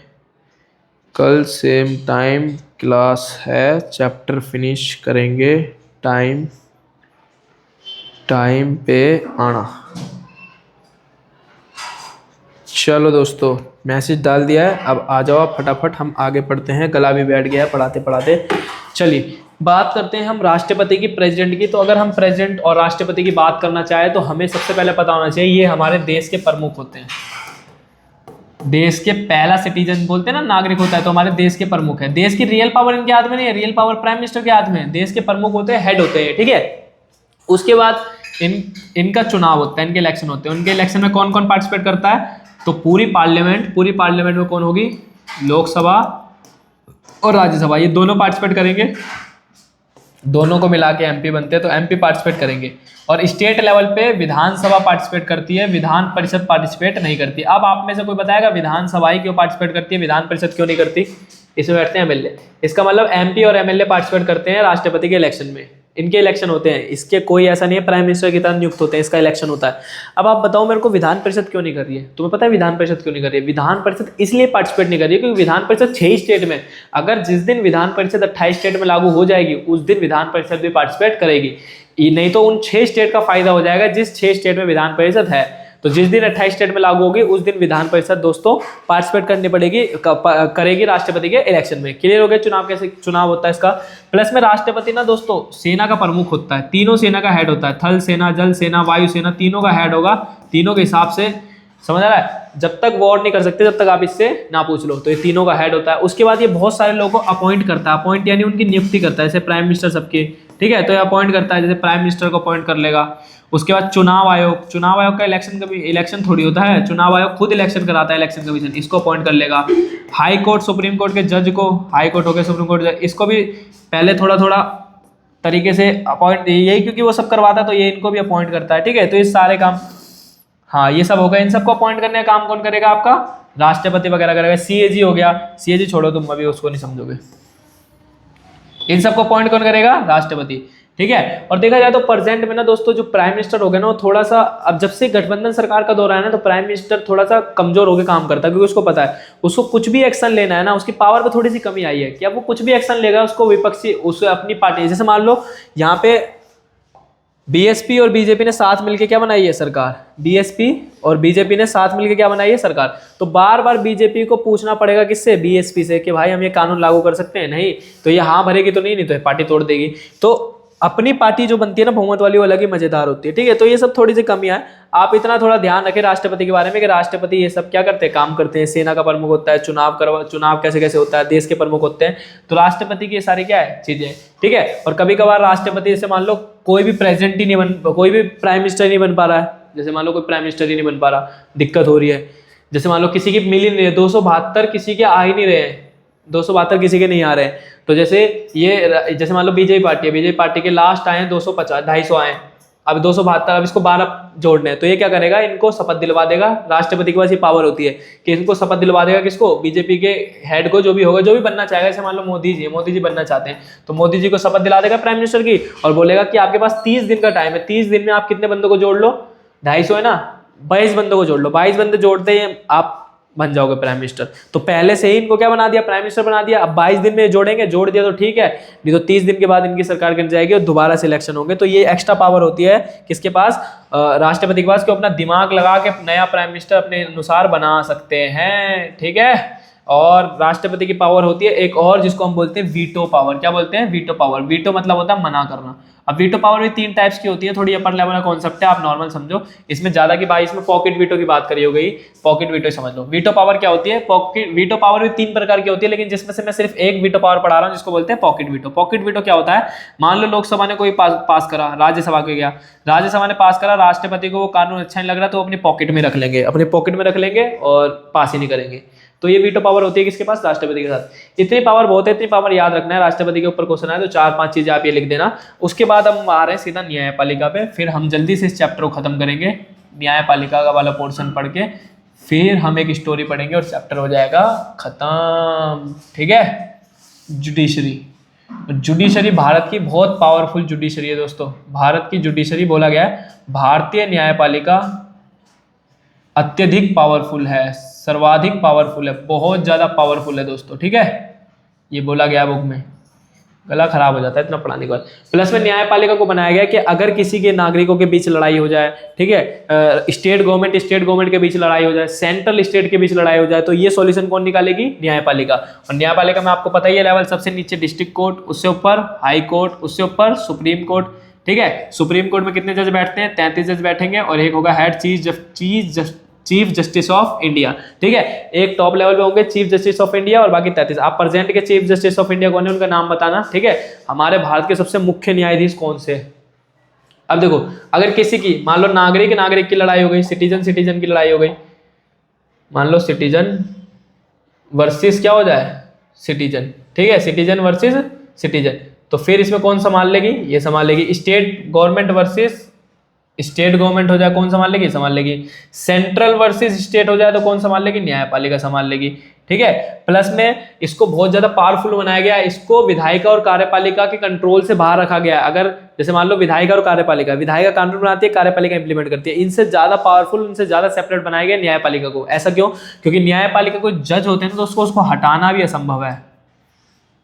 कल सेम टाइम क्लास है, चैप्टर फिनिश करेंगे, टाइम पे आना। चलो दोस्तों, मैसेज डाल दिया है। अब आ जाओ फटाफट, हम आगे पढ़ते हैं। गला भी बैठ गया है पढ़ाते पढ़ाते। चलिए बात करते हैं हम राष्ट्रपति की, प्रेसिडेंट की। तो अगर हम प्रेसिडेंट और राष्ट्रपति की बात करना चाहे तो हमें सबसे पहले पता होना चाहिए ये हमारे देश के प्रमुख होते हैं। देश के पहला सिटीजन बोलते हैं ना, नागरिक होता है, तो हमारे देश के प्रमुख है। देश की रियल पावर इनके हाथ में नहीं है, रियल पावर प्राइम मिनिस्टर के हाथ में है। देश के प्रमुख होते हैं, हेड होते हैं। ठीक है, उसके बाद इनका चुनाव होता है, इनके इलेक्शन होते हैं। उनके इलेक्शन में कौन कौन पार्टिसिपेट करता है? तो पूरी पार्लियामेंट में कौन होगी? लोकसभा और राज्यसभा, ये दोनों पार्टिसिपेट करेंगे। दोनों को मिला के एमपी बनते हैं, तो एमपी पार्टिसिपेट करेंगे। और स्टेट लेवल पे विधानसभा पार्टिसिपेट करती है, विधान परिषद पार्टिसिपेट नहीं करती। अब आप में से कोई बताएगा विधानसभा ही क्यों पार्टिसिपेट करती है, विधान परिषद क्यों नहीं करती? इसमें बैठते हैं एमएलए। इसका मतलब एमपी और एमएलए पार्टिसिपेट करते हैं राष्ट्रपति के इलेक्शन में। इनके इलेक्शन होते हैं, इसके कोई ऐसा नहीं है प्राइम मिनिस्टर की तरह नियुक्त होते हैं, इसका इलेक्शन होता है। अब आप बताओ मेरे को, विधान परिषद क्यों नहीं कर रही है? तुम्हें पता है विधान परिषद क्यों नहीं कर रही है? विधान परिषद इसलिए पार्टिसिपेट नहीं कर रही है क्योंकि विधान परिषद 6 स्टेट में, अगर जिस दिन विधान परिषद 28 स्टेट में लागू हो जाएगी उस दिन विधान परिषद भी पार्टिसिपेट करेगी। नहीं तो उन 6 स्टेट का फायदा हो जाएगा जिस 6 स्टेट में विधान परिषद है। तो जिस दिन 28 स्टेट में लागू होगी उस दिन विधान परिषद दोस्तों पार्टिसिपेट करनी पड़ेगी, करेगी राष्ट्रपति के इलेक्शन में। क्लियर हो गया? चुनाव कैसे चुनाव होता है इसका। प्लस में राष्ट्रपति ना दोस्तों सेना का प्रमुख होता है, तीनों सेना का हेड होता है। थल सेना, जल सेना, वायु सेना, तीनों का हेड होगा। तीनों के हिसाब से, समझ आ रहा है? जब तक वॉर नहीं कर सकते जब तक आप इससे ना पूछ लो। तो ये तीनों का हेड होता है। उसके बाद ये बहुत सारे लोगों को अपॉइंट करता है। अपॉइंट यानी उनकी नियुक्ति करता है, जैसे प्राइम मिनिस्टर सबके। ठीक है, तो ये अपॉइंट करता है, जैसे प्राइम मिनिस्टर को अपॉइंट कर लेगा। उसके बाद चुनाव आयोग, चुनाव आयोग का इलेक्शन थोड़ी होता है, चुनाव आयोग खुद इलेक्शन कराता है, इलेक्शन कमीशन, इसको अपॉइंट कर लेगा। हाई कोर्ट, सुप्रीम कोर्ट के जज को, हाई कोर्ट हो गया, सुप्रीम कोर्ट जज, इसको भी पहले थोड़ा थोड़ा तरीके से अपॉइंट, यही क्योंकि वो सब करवाता है तो ये इनको भी अपॉइंट करता है। ठीक है, तो ये सारे काम, हाँ ये सब हो गया। इन सबको अपॉइंट करने का काम कौन करेगा? आपका राष्ट्रपति वगैरह करेगा। सीएजी हो गया, सीएजी छोड़ो तुम, अभी उसको नहीं समझोगे। इन सबको अपॉइंट कौन करेगा? राष्ट्रपति। ठीक है, और देखा जाए तो प्रेजेंट में ना दोस्तों जो प्राइम मिनिस्टर हो गया ना, वो थोड़ा सा, अब जब से गठबंधन सरकार का दौर है ना, तो प्राइम मिनिस्टर थोड़ा सा कमजोर होकर काम करता है, क्योंकि उसको पता है उसको कुछ भी एक्शन लेना है ना, उसकी पावर पे थोड़ी सी कमी आई है कि अब वो कुछ भी एक्शन लेगा उसको विपक्षी, उसे अपनी पार्टी, जैसे मान लो यहाँ पे बीएसपी और बीजेपी ने साथ मिलकर क्या बनाई है सरकार, बीएसपी और बीजेपी ने साथ मिलकर क्या बनाई है सरकार। तो बार बार बीजेपी को पूछना पड़ेगा किससे? बीएसपी से, कि भाई हम ये कानून लागू कर सकते हैं? नहीं, तो ये हाँ भरेगी तो नहीं तो ये पार्टी तोड़ देगी। तो अपनी पार्टी जो बनती है ना बहुमत वाली, वो अलग ही मजेदार होती है। ठीक है, तो ये सब थोड़ी सी कमियां है। आप इतना थोड़ा ध्यान रखें राष्ट्रपति के बारे में कि राष्ट्रपति ये सब क्या करते हैं, काम करते हैं। सेना का प्रमुख होता है, चुनाव कैसे कैसे होता है, देश के प्रमुख होते हैं। तो राष्ट्रपति की ये सारी क्या है चीजें। ठीक है, और कभी कभार राष्ट्रपति जैसे मान लो कोई भी प्रेसिडेंट ही नहीं बन, कोई भी प्राइम मिनिस्टर नहीं बन पा रहा है, जैसे मान लो कोई प्राइम मिनिस्टर ही नहीं बन पा रहा, दिक्कत हो रही है। जैसे मान लो किसी की मिल ही नहीं रही है, 272 किसी के आ ही नहीं रहे हैं, 272 किसी के नहीं आ रहे हैं। तो जैसे मान लो बीजेपी पार्टी है, बीजेपी पार्टी के लास्ट आए हैं 250, 250 आए, अब 272, अब इसको 12 जोड़ने हैं, तो ये क्या करेगा, इनको शपथ दिलवा देगा। राष्ट्रपति के पास ये पावर होती है कि इनको शपथ दिलवा देगा, किसको, बीजेपी के हेड को, जो भी होगा, जो भी बनना चाहेगा। जैसे मान लो मोदी जी बनना चाहते हैं, तो मोदी जी को शपथ दिला देगा प्राइम मिनिस्टर की, और बोलेगा कि आपके पास 30 दिन का टाइम है, 30 दिन में आप कितने बंदों को जोड़ लो, 250 है ना, 22 बंदों को जोड़ लो, 22 बंदे जोड़ते ही आप बन जाओगे प्राइम मिनिस्टर। तो पहले से ही इनको क्या बना दिया, प्राइम मिनिस्टर बना दिया। अब 22 दिन में जोड़ेंगे, जोड़ दिया तो ठीक है, नहीं तो 30 दिन के बाद इनकी सरकार गिर जाएगी और दोबारा से इलेक्शन होंगे। तो ये एक्स्ट्रा पावर होती है किसके पास, राष्ट्रपति के पास, कि अपना दिमाग लगा के नया प्राइम मिनिस्टर अपने अनुसार बना सकते हैं, ठीक है। और राष्ट्रपति की पावर होती है एक और, जिसको हम बोलते हैं वीटो पावर। क्या बोलते हैं, वीटो पावर। वीटो मतलब होता है मना करना। अब वीटो पावर भी 3 टाइप्स की होती है, थोड़ी अपर लेवल का कॉन्सेप्ट है, आप नॉर्मल समझो। इसमें ज्यादा की बात, इसमें पॉकेट वीटो की बात करी हो गई, पॉकेट वीटो समझ लो। वीटो पावर क्या होती है, पॉकेट वीटो पावर भी 3 प्रकार की होती है, लेकिन जिसमें से मैं सिर्फ एक वीटो पावर पढ़ा रहा हूँ, जिसको बोलते हैं पॉकेट वीटो। पॉकेट वीटो क्या होता है, मान लो लोकसभा ने कोई पास करा, राज्यसभा के गया, राज्यसभा ने पास करा, राष्ट्रपति को वो कानून अच्छा नहीं लग रहा, तो अपनी पॉकेट में रख लेंगे, अपने पॉकेट में रख लेंगे और पास ही नहीं करेंगे। तो ये वीटो पावर होती है किसके पास, राष्ट्रपति के साथ। इतनी पावर बहुत है, इतनी पावर याद रखना है। राष्ट्रपति के ऊपर क्वेश्चन आए तो 4-5 चीजें आप ये लिख देना। उसके बाद हम आ रहे हैं सीधा न्यायपालिका पे, फिर हम जल्दी से इस चैप्टर को खत्म करेंगे, न्यायपालिका का वाला पोर्शन पढ़ के फिर हम एक स्टोरी पढ़ेंगे और चैप्टर हो जाएगा खत्म, ठीक है। जुडिशरी, जुडिशरी भारत की बहुत पावरफुल जुडिशरी है दोस्तों। भारत की जुडिशरी बोला गया है, भारतीय न्यायपालिका अत्यधिक पावरफुल है, सर्वाधिक पावरफुल है, बहुत ज्यादा पावरफुल है दोस्तों, ठीक है। ये बोला गया बुक में, गला खराब हो जाता है इतना पढ़ाने के बाद। प्लस में न्यायपालिका को बनाया गया कि अगर किसी के नागरिकों के बीच लड़ाई हो जाए, ठीक है, स्टेट गवर्नमेंट के बीच लड़ाई हो जाए, सेंट्रल स्टेट के बीच लड़ाई हो जाए, तो ये सॉल्यूशन कौन निकालेगी, न्यायपालिका। और न्यायपालिका में आपको पता ही है लेवल, सबसे नीचे डिस्ट्रिक्ट कोर्ट, उससे ऊपर हाई कोर्ट, उससे ऊपर सुप्रीम कोर्ट, ठीक है। सुप्रीम कोर्ट में कितने जज बैठते हैं, 33 जज बैठेंगे, और एक होगा head chief justice of India, ठीक है। एक टॉप लेवल पे होंगे चीफ जस्टिस ऑफ इंडिया और बाकी 33। आप प्रेजेंट के चीफ जस्टिस ऑफ इंडिया कौन है, उनका नाम बताना, ठीक है। हमारे भारत के सबसे मुख्य न्यायाधीश कौन से। अब देखो, अगर किसी की मान लो नागरिक की लड़ाई हो गई, सिटीजन की लड़ाई हो गई, मान लो सिटीजन वर्सेस क्या हो जाए, सिटीजन, ठीक है, सिटीजन वर्सेस सिटीजन, तो फिर इसमें कौन संभाल लेगी, ये संभाल लेगी। State government versus state government हो जाए, कौन संभाल लेगी, संभाल लेगी। सेंट्रल वर्सेस स्टेट हो जाए तो कौन संभाल लेगी, न्यायपालिका संभाल लेगी, ठीक है। प्लस में इसको बहुत ज्यादा पावरफुल बनाया गया, इसको विधायिका और कार्यपालिका के कंट्रोल से बाहर रखा गया। अगर जैसे मान लो विधायिका और कार्यपालिका, विधायिका कानून बनाती है, कार्यपालिका इंप्लीमेंट करती है, इनसे ज्यादा पावरफुल, इनसे ज्यादा सेपरेट बनाया गया न्यायपालिका को। ऐसा क्यों, क्योंकि न्यायपालिका को जज होते हैं तो उसको हटाना भी असंभव है,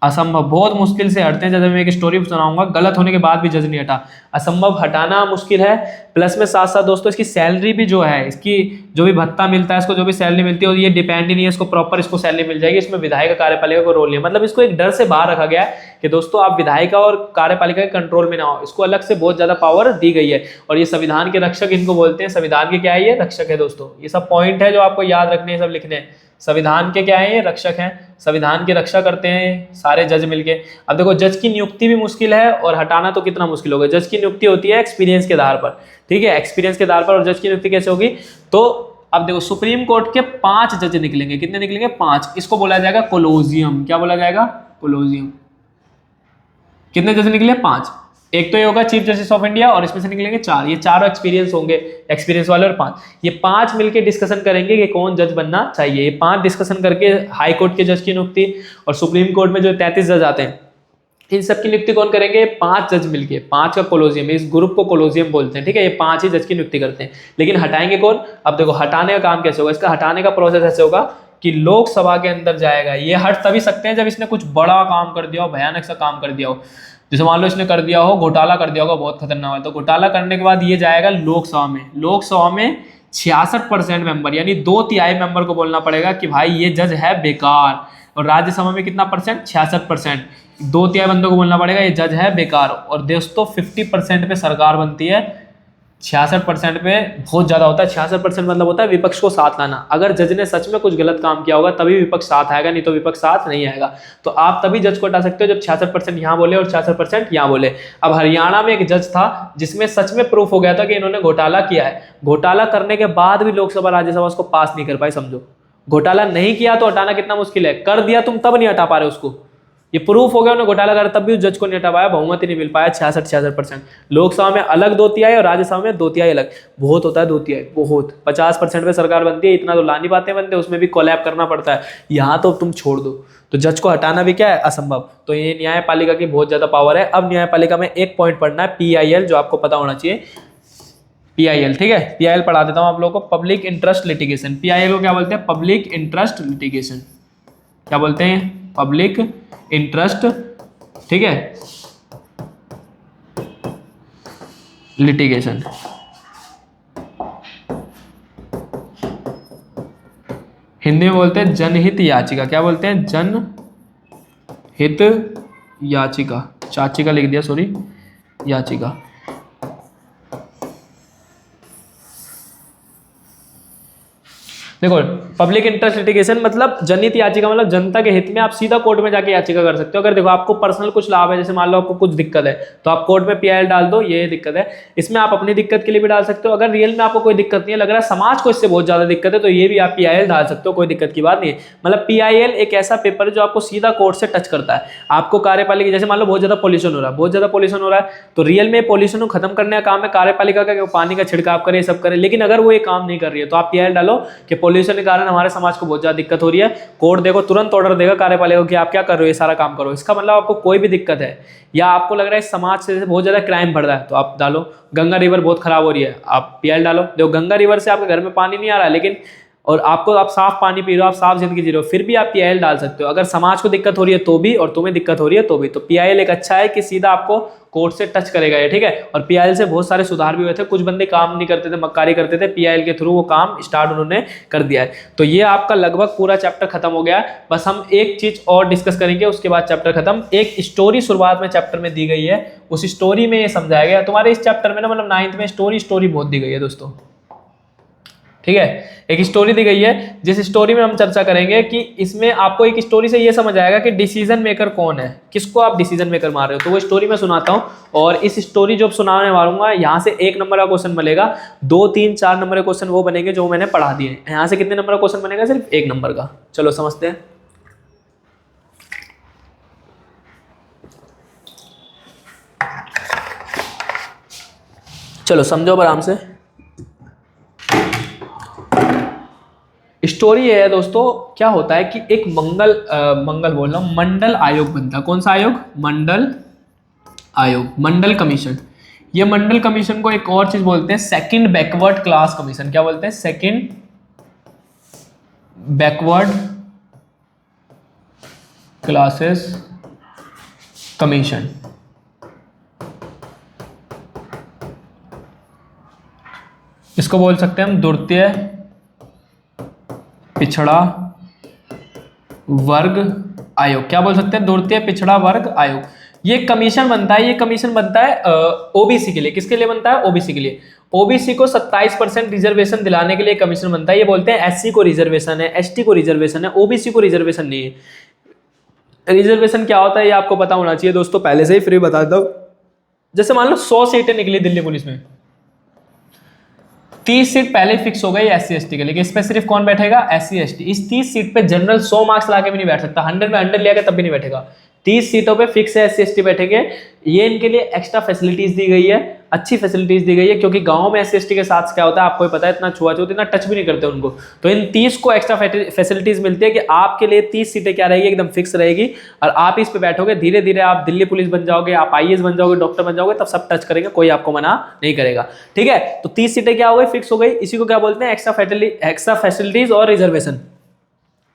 असंभव, बहुत मुश्किल से हटते हैं। जैसे मैं एक स्टोरी सुनाऊंगा, गलत होने के बाद भी जज नहीं हटा, असंभव, हटाना मुश्किल है। प्लस में साथ साथ दोस्तों इसकी सैलरी भी जो है, इसकी जो भी भत्ता मिलता है, इसको जो भी सैलरी मिलती है, ये डिपेंड ही नहीं है, इसको प्रॉपर इसको सैलरी मिल जाएगी। इसमें विधायिका कार्यपालिका को रोल नहीं है, मतलब इसको एक डर से बाहर रखा गया है कि दोस्तों आप विधायिका और कार्यपालिका के कंट्रोल में ना हो, इसको अलग से बहुत ज्यादा पावर दी गई है। और ये संविधान के रक्षक इनको बोलते हैं, संविधान के क्या है, ये रक्षक है दोस्तों। ये सब पॉइंट है जो आपको याद रखने हैं, सब लिखने हैं। संविधान के क्या है, ये रक्षक हैं, संविधान की रक्षा करते हैं सारे जज मिलके। अब देखो, जज की नियुक्ति भी मुश्किल है और हटाना तो कितना मुश्किल होगा। जज की नियुक्ति होती है एक्सपीरियंस के आधार पर, ठीक है, एक्सपीरियंस के आधार पर। और जज की नियुक्ति कैसे होगी, तो अब देखो सुप्रीम कोर्ट के 5 जज निकलेंगे, कितने निकलेंगे, 5। इसको बोला जाएगा कोलोजियम। क्या बोला जाएगा, कोलोजियम। कितने जज निकले, 5। एक तो ये होगा चीफ जस्टिस ऑफ इंडिया और इसमें से निकलेंगे 4, ये चारों एक्सपीरियंस होंगे, एक्सपीरियंस वाले, और 5 ये 5 मिलके डिस्कशन करेंगे कि कौन जज बनना चाहिए। ये 5 डिस्कशन करके हाई कोर्ट के जज की नियुक्ति और सुप्रीम कोर्ट में जो 33 जज आते हैं, इन सब की नियुक्ति कौन करेंगे, 5 जज मिलके, 5 का कोलोजियम, इस ग्रुप को कोलोजियम बोलते हैं, ठीक है। ये 5 ही जज की नियुक्ति करते हैं, लेकिन हटाएंगे कौन। अब देखो हटाने का काम कैसे होगा, इसका हटाने का प्रोसेस ऐसे होगा कि लोकसभा के अंदर जाएगा। ये हट तभी सकते हैं जब इसने कुछ बड़ा काम कर दिया हो, भयानक सा काम कर दिया हो। जैसे मान लो इसने कर दिया हो, घोटाला कर दिया होगा बहुत खतरनाक है, तो घोटाला करने के बाद ये जाएगा लोकसभा में। लोकसभा में 66% मेंबर, यानी 2/3 मेंबर को बोलना पड़ेगा कि भाई ये जज है बेकार। और राज्यसभा में कितना परसेंट, 66%, 2/3 बंदों को बोलना पड़ेगा ये जज है बेकार। और दोस्तों 50% पे सरकार बनती है, 66% पे बहुत ज्यादा होता है। 66% मतलब होता है विपक्ष को साथ लाना। अगर जज ने सच में कुछ गलत काम किया होगा तभी विपक्ष साथ आएगा, नहीं तो विपक्ष साथ नहीं आएगा। तो आप तभी जज को हटा सकते हो जब 66% यहाँ बोले और 66% यहाँ बोले। अब हरियाणा में एक जज था जिसमें सच में प्रूफ हो गया था कि इन्होंने घोटाला किया है। घोटाला करने के बाद भी लोकसभा राज्यसभा उसको पास नहीं कर पाई। समझो, घोटाला नहीं किया तो हटाना कितना मुश्किल है, कर दिया तुम तब नहीं हटा पा रहे उसको, ये प्रूफ हो गया उन्होंने घोटाला करा, तब भी उस जज को नहीं हटा पाया, बहुमत ही नहीं मिल पाया 66% लोकसभा में अलग 2/3 और राज्यसभा में 2/3 अलग। बहुत होता है 2/3, बहुत 50% में सरकार बनती है, इतना तो ला नहीं पाते बनते, उसमें भी कोलैब करना पड़ता है। यहाँ तो तुम छोड़ दो, तो जज को हटाना भी क्या है, असंभव। तो ये न्यायपालिका की बहुत ज्यादा पावर है। अब न्यायपालिका में एक पॉइंट पढ़ना है, PIL, जो आपको पता होना चाहिए, PIL, ठीक है। PIL पढ़ा देता हूं आप लोगों को, पब्लिक इंटरेस्ट लिटिगेशन। PIL को क्या बोलते हैं, पब्लिक इंटरेस्ट लिटिगेशन। क्या बोलते हैं, पब्लिक इंटरेस्ट, ठीक है, लिटिगेशन। हिंदी में बोलते हैं जनहित याचिका। क्या बोलते हैं, जनहित याचिका, चाचिका लिख दिया, सॉरी, याचिका। देखो, पब्लिक इंटरेस्ट लिटिगेशन मतलब जनहित याचिका, मतलब जनता के हित में आप सीधा कोर्ट में जाके याचिका कर सकते हो। अगर देखो आपको पर्सनल कुछ लाभ है, जैसे मान लो आपको कुछ दिक्कत है, तो आप कोर्ट में PIL डाल दो, ये दिक्कत है। इसमें आप अपनी दिक्कत के लिए भी डाल सकते हो। अगर रियल में आपको कोई दिक्कत नहीं है, लग रहा है समाज को इससे बहुत ज्यादा दिक्कत है, तो ये भी आप PIL डाल सकते हो, कोई दिक्कत की बात नहीं है। मतलब PIL एक ऐसा पेपर है जो आपको सीधा कोर्ट से टच करता है। आपको कार्यपालिका, जैसे मान लो बहुत ज्यादा पॉल्यूशन हो रहा है, बहुत ज्यादा पॉल्यूशन हो रहा है, तो रियल में पॉल्यूशन को खत्म करने का काम है कार्यपालिका का, पानी का छिड़काव करे, सब करे। लेकिन अगर वो ये काम नहीं कर रही है, तो आप PIL डालो कि पॉल्यूशन के कारण हमारे समाज को बहुत ज्यादा दिक्कत हो रही है। कोर्ट देखो तुरंत ऑर्डर देगा कार्यपालिका कि आप क्या कर रहे हो, ये सारा काम करो। इसका मतलब आपको कोई भी दिक्कत है, या आपको लग रहा है समाज से बहुत ज्यादा क्राइम बढ़ रहा है, तो आप डालो। गंगा रिवर बहुत खराब हो रही है, आप PIL डालो। देखो गंगा रिवर से आपके घर में पानी नहीं आ रहा है, लेकिन और आपको, आप साफ पानी पी रहे हो, आप साफ जिंदगी जी रहे हो, फिर भी आप PIL डाल सकते हो। अगर समाज को दिक्कत हो रही है तो भी, और तुम्हें दिक्कत हो रही है तो भी। तो PIL एक अच्छा है कि सीधा आपको कोर्ट से टच करेगा ये, ठीक है। और PIL से बहुत सारे सुधार भी हुए थे। कुछ बंदे काम नहीं करते थे, मक्कारी करते थे, PIL के थ्रू वो काम स्टार्ट उन्होंने कर दिया है। तो ये आपका लगभग पूरा चैप्टर खत्म हो गया है। बस हम एक चीज और डिस्कस करेंगे, उसके बाद चैप्टर खत्म। एक स्टोरी शुरुआत में चैप्टर में दी गई है, उस स्टोरी में ये समझाया गया। तुम्हारे इस चैप्टर में ना, मतलब 9th में स्टोरी बहुत दी गई है दोस्तों, ठीक है। एक स्टोरी दी गई है, जिस स्टोरी में हम चर्चा करेंगे कि इसमें आपको एक स्टोरी से ये समझ आएगा कि डिसीजन मेकर कौन है, किसको आप डिसीजन मेकर मान रहे हो। तो वो स्टोरी मैं सुनाता हूं, और इस स्टोरी जो सुनाने वालूंगा, यहाँ से 1 नंबर का क्वेश्चन मिलेगा, 2, 3, 4 नंबर के क्वेश्चन वो बनेंगे जो मैंने पढ़ा दिए। यहाँ से कितने नंबर का क्वेश्चन बनेगा, सिर्फ 1 नंबर का। चलो समझते हैं। चलो समझो आराम से। स्टोरी है दोस्तों, क्या होता है कि एक मंडल आयोग बनता है। कौन सा आयोग, मंडल आयोग, मंडल कमीशन। ये मंडल कमीशन को एक और चीज बोलते हैं, सेकंड बैकवर्ड क्लास कमीशन। क्या बोलते हैं, सेकंड बैकवर्ड क्लासेस कमीशन। इसको बोल सकते हैं हम द्वितीय पिछड़ा वर्ग आयोग। क्या बोल सकते हैं, द्वितीय पिछड़ा वर्ग आयोग। ये कमीशन बनता है, ये कमीशन बनता है ओबीसी के लिए। किसके लिए बनता है, ओबीसी के लिए। ओबीसी को 27% रिजर्वेशन दिलाने के लिए कमीशन बनता है। ये बोलते हैं एससी को रिजर्वेशन है, एसटी को रिजर्वेशन है, ओबीसी को रिजर्वेशन नहीं है। रिजर्वेशन क्या होता है ये आपको पता होना चाहिए दोस्तों, पहले से ही फ्री बता दो। जैसे मान लो 100 सीटें निकली दिल्ली पुलिस में, 30 सीट पहले फिक्स हो गई SC ST के लिए। इसमें सिर्फ कौन बैठेगा, SC ST। इस 30 सीट पे जनरल 100 मार्क्स लाके भी नहीं बैठ सकता, 100 में 100 लिया तब भी नहीं बैठेगा। 30 सीटों पे फिक्स है SC ST बैठेंगे। ये इनके लिए एक्स्ट्रा फैसिलिटीज दी गई है, अच्छी फैसिलिटीज दी गई है, क्योंकि गांव में SC ST के साथ क्या होता है आपको पता है, इतना छुआछूत, इतना टच भी नहीं करते उनको। तो इन 30 को एक्स्ट्रा फैसिलिटीज मिलती है कि आपके लिए 30 सीटें क्या रहेगी, एकदम फिक्स रहेगी, और आप इस पे बैठोगे, धीरे धीरे आप दिल्ली पुलिस बन जाओगे, आप IAS बन जाओगे, डॉक्टर बन जाओगे, तब सब टच करेंगे, कोई आपको मना नहीं करेगा, ठीक है। तो 30 सीटें क्या हो गई, फिक्स हो गई। इसी को क्या बोलते हैं, एक्स्ट्रा फैसिलिटीज और रिजर्वेशन।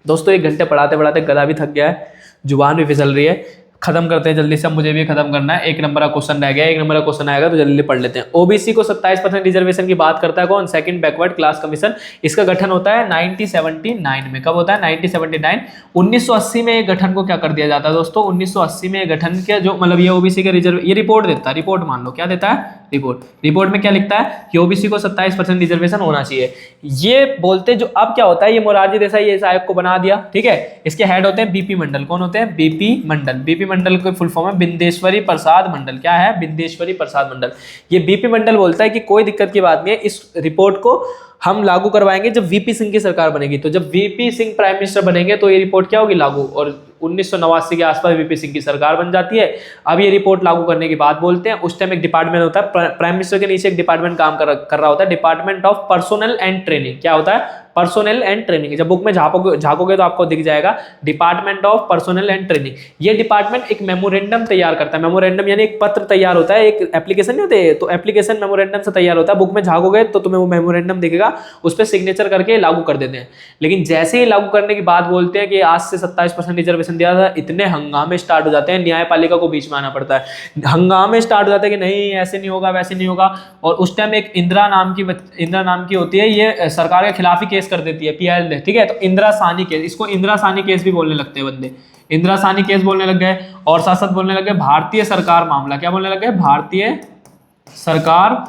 दोस्तों 1 घंटे पढ़ाते पढ़ाते गला भी थक गया है, जुबान भी फिसल रही है। खत्म करते हैं जल्दी से, मुझे भी खत्म करना है। 1 नंबर का क्वेश्चन रह गया, 1 नंबर का क्वेश्चन आएगा तो जल्दी पढ़ लेते हैं। ओबीसी को 27% रिजर्वेशन की बात करता है कौन, सेकंड बैकवर्ड क्लास कमीशन। इसका गठन होता है 1979 में। कब होता है, 1979। 1980 में गठन को क्या कर दिया जाता है दोस्तों, 1980 में गठन के जो मतलब ये ओबीसी के रिजर्व, ये रिपोर्ट देता है, रिपोर्ट मान लो क्या देता है, रिपोर्ट में क्या लिखता है कि ओबीसी को 27% रिजर्वेशन होना चाहिए। ये बोलते जो अब क्या होता है, ये मोरारजी देसाई इस आयोग को बना दिया, ठीक है। इसके हेड होते हैं बीपी मंडल। कौन होते हैं, बीपी मंडल। बीपी मंडल का फुल फॉर्म है बिंदेश्वरी प्रसाद मंडल। क्या है, बिंदेश्वरी प्रसाद मंडल। ये बीपी मंडल बोलता है कि कोई दिक्कत की बात नहीं है, इस रिपोर्ट को हम लागू करवाएंगे जब वीपी सिंह की सरकार बनेगी। तो जब वीपी सिंह प्राइम मिनिस्टर बनेंगे तो ये रिपोर्ट क्या होगी, लागू। और 1989 के आसपास वीपी सिंह की सरकार बन जाती है। अब ये रिपोर्ट लागू करने की बात बोलते हैं। उस टाइम एक डिपार्टमेंट होता है, प्राइम मिनिस्टर के नीचे एक डिपार्टमेंट काम कर रहा होता है, department of personnel and training. क्या होता है? Personnel and training. जब बुक में झांकोगे तो आपको दिख जाएगा department of personnel and training. ये डिपार्टमेंट एक मेमोरेंडम तैयार करता है। मेमोरेंडम यानी एक पत्र तैयार होता है, एक एप्लीकेशन नहीं होते, तो एप्लीकेशन मेमोरेंडम से तैयार होता है। बुक में झांकोगे तो तुम्हें वो मेमोरेंडम दिखेगा, उस पर सिग्नेचर करके लागू कर देते हैं। लेकिन जैसे ही लागू करने की बात बोलते हैं कि आज से 27% रिजर्वेशन दिया था, इतने हंगामे स्टार्ट हो जाते हैं, न्यायपालिका को बीच में आना पड़ता है। हंगामे स्टार्ट हो जाते हैं कि नहीं ऐसे नहीं होगा, वैसे नहीं होगा। और उस टाइम एक इंदिरा नाम की होती है, ये सरकार के खिलाफ ही केस कर देती है, PIL। ठीक है, तो इंदिरा साहनी केस, इसको इंदिरा साहनी केस भी बोलने लगते हैं बंदे, इंदिरा साहनी केस बोलने लग गए। और साथ साथ बोलने लग गए भारतीय सरकार मामला। क्या बोलने लग गए? भारतीय सरकार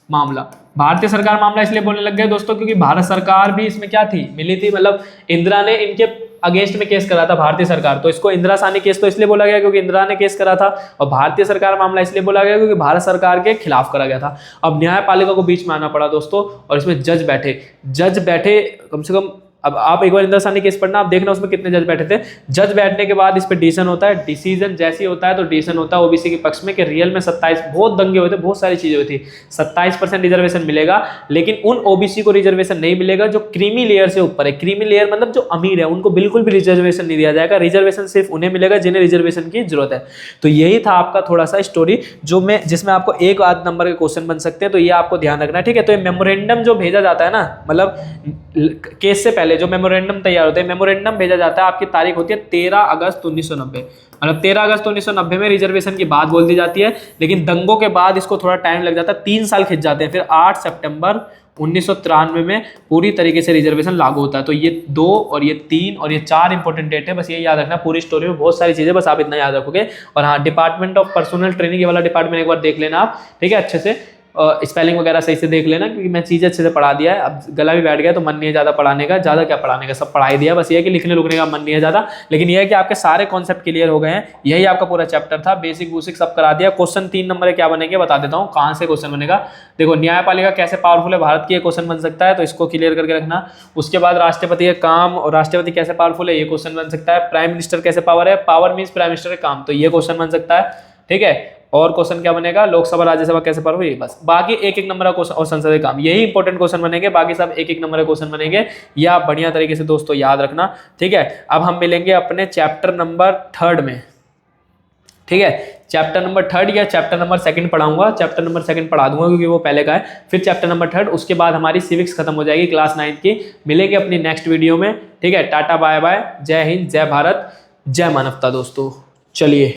मामला। भारतीय सरकार मामला इसलिए बोलने लग गए दोस्तों क्योंकि भारत सरकार भी इसमें क्या थी, मिली थी। मतलब इंदिरा ने इनके अगेंस्ट में केस करा था भारतीय सरकार, तो इसको इंदिरा साहनी केस तो इसलिए बोला गया क्योंकि इंदिरा ने केस करा था, और भारतीय सरकार मामला इसलिए बोला गया क्योंकि भारत सरकार के खिलाफ करा गया था। अब न्यायपालिका को बीच में आना पड़ा दोस्तों, और इसमें जज बैठे कम से कम। अब आप एक बार इंदिरा साहनी केस पढ़ना, आप देखना उसमें कितने जज बैठे थे। जज बैठने के बाद इस पे डिसीजन होता है। डिसीजन जैसे ही होता है तो डिसीजन होता है ओबीसी के पक्ष में कि रियल में 27, बहुत दंगे हुए थे, बहुत सारी चीजें हुई थी, 27% रिजर्वेशन मिलेगा। लेकिन उन ओबीसी को रिजर्वेशन नहीं मिलेगा जो क्रीमी लेयर से ऊपर है। क्रीमी लेयर मतलब जो अमीर है, उनको बिल्कुल भी रिजर्वेशन नहीं दिया जाएगा। रिजर्वेशन सिर्फ उन्हें मिलेगा जिन्हें रिजर्वेशन की जरूरत है। तो यही था आपका थोड़ा सा स्टोरी, जिसमें आपको एक आध नंबर के क्वेश्चन बन सकते हैं, तो ये आपको ध्यान रखना है। ठीक है, तो ये मेमोरेंडम जो भेजा जाता है ना, मतलब केस से पहले जो मेमोरेंडम तैयार होते हैं, मेमोरेंडम भेजा जाता है, आपकी तारीख होती है 13 अगस्त 1990। मतलब 13 अगस्त 1990 में रिजर्वेशन की बात बोल दी जाती है। लेकिन दंगों के बाद इसको थोड़ा टाइम लग जाता है, 3 साल खिंच जाते हैं। फिर 8 सितंबर 1993 में पूरी तरीके से रिजर्वेशन लागू होता है। तो ये 2 और ये 3 और ये 4 इंपॉर्टेंट डेट है, बस ये याद रखना। पूरी स्टोरी में बहुत सारी चीजें, बस आप इतना याद रखोगे। और हाँ, डिपार्टमेंट ऑफ पर्सनल ट्रेनिंग वाला डिपार्टमेंट एक बार देख लेना आप, ठीक है, अच्छे से स्पेलिंग वगैरह सही से देख लेना, क्योंकि मैं चीज़ें अच्छे से पढ़ा दिया है। अब गला भी बैठ गया तो मन नहीं है ज़्यादा पढ़ाने का, ज़्यादा क्या पढ़ाने का, सब पढ़ाई दिया। बस ये है कि लिखने लुखने का मन नहीं है ज़्यादा, लेकिन यह है कि आपके सारे कॉन्सेप्ट क्लियर हो गए हैं। यही आपका पूरा चैप्टर था, बेसिक वूसिक सब करा दिया। क्वेश्चन 3 नंबर है, क्या बनेंगे बता देता हूँ, कहाँ से क्वेश्चन बनेगा। देखो, न्यायपालिका कैसे पावरफुल है भारत की, ये क्वेश्चन बन सकता है, तो इसको क्लियर करके रखना। उसके बाद राष्ट्रपति का काम और राष्ट्रपति कैसे पावरफुल है, ये क्वेश्चन बन सकता है। प्राइम मिनिस्टर कैसे पावर है, पावर मीन्स प्राइम मिनिस्टर का काम, तो ये क्वेश्चन बन सकता है। ठीक है, और क्वेश्चन क्या बनेगा, लोकसभा राज्यसभा कैसे पावर हुई, बस। बाकी एक एक नंबर का क्वेश्चन और संसदीय काम, यही इंपॉर्टेंट क्वेश्चन बनेंगे, बाकी सब एक एक नंबर के क्वेश्चन बनेंगे। ये आप बढ़िया तरीके से दोस्तों याद रखना। ठीक है, अब हम मिलेंगे अपने चैप्टर नंबर 3 में। ठीक है, चैप्टर नंबर 3 या चैप्टर नंबर 2 पढ़ाऊंगा। चैप्टर नंबर 2 पढ़ा दूंगा क्योंकि वो पहले का है। फिर चैप्टर नंबर 3, उसके बाद हमारी सिविक्स खत्म हो जाएगी क्लास 9 की। मिलेंगे अपनी नेक्स्ट वीडियो में। ठीक है, टाटा बाय बाय, जय हिंद, जय भारत, जय मानवता दोस्तों। चलिए।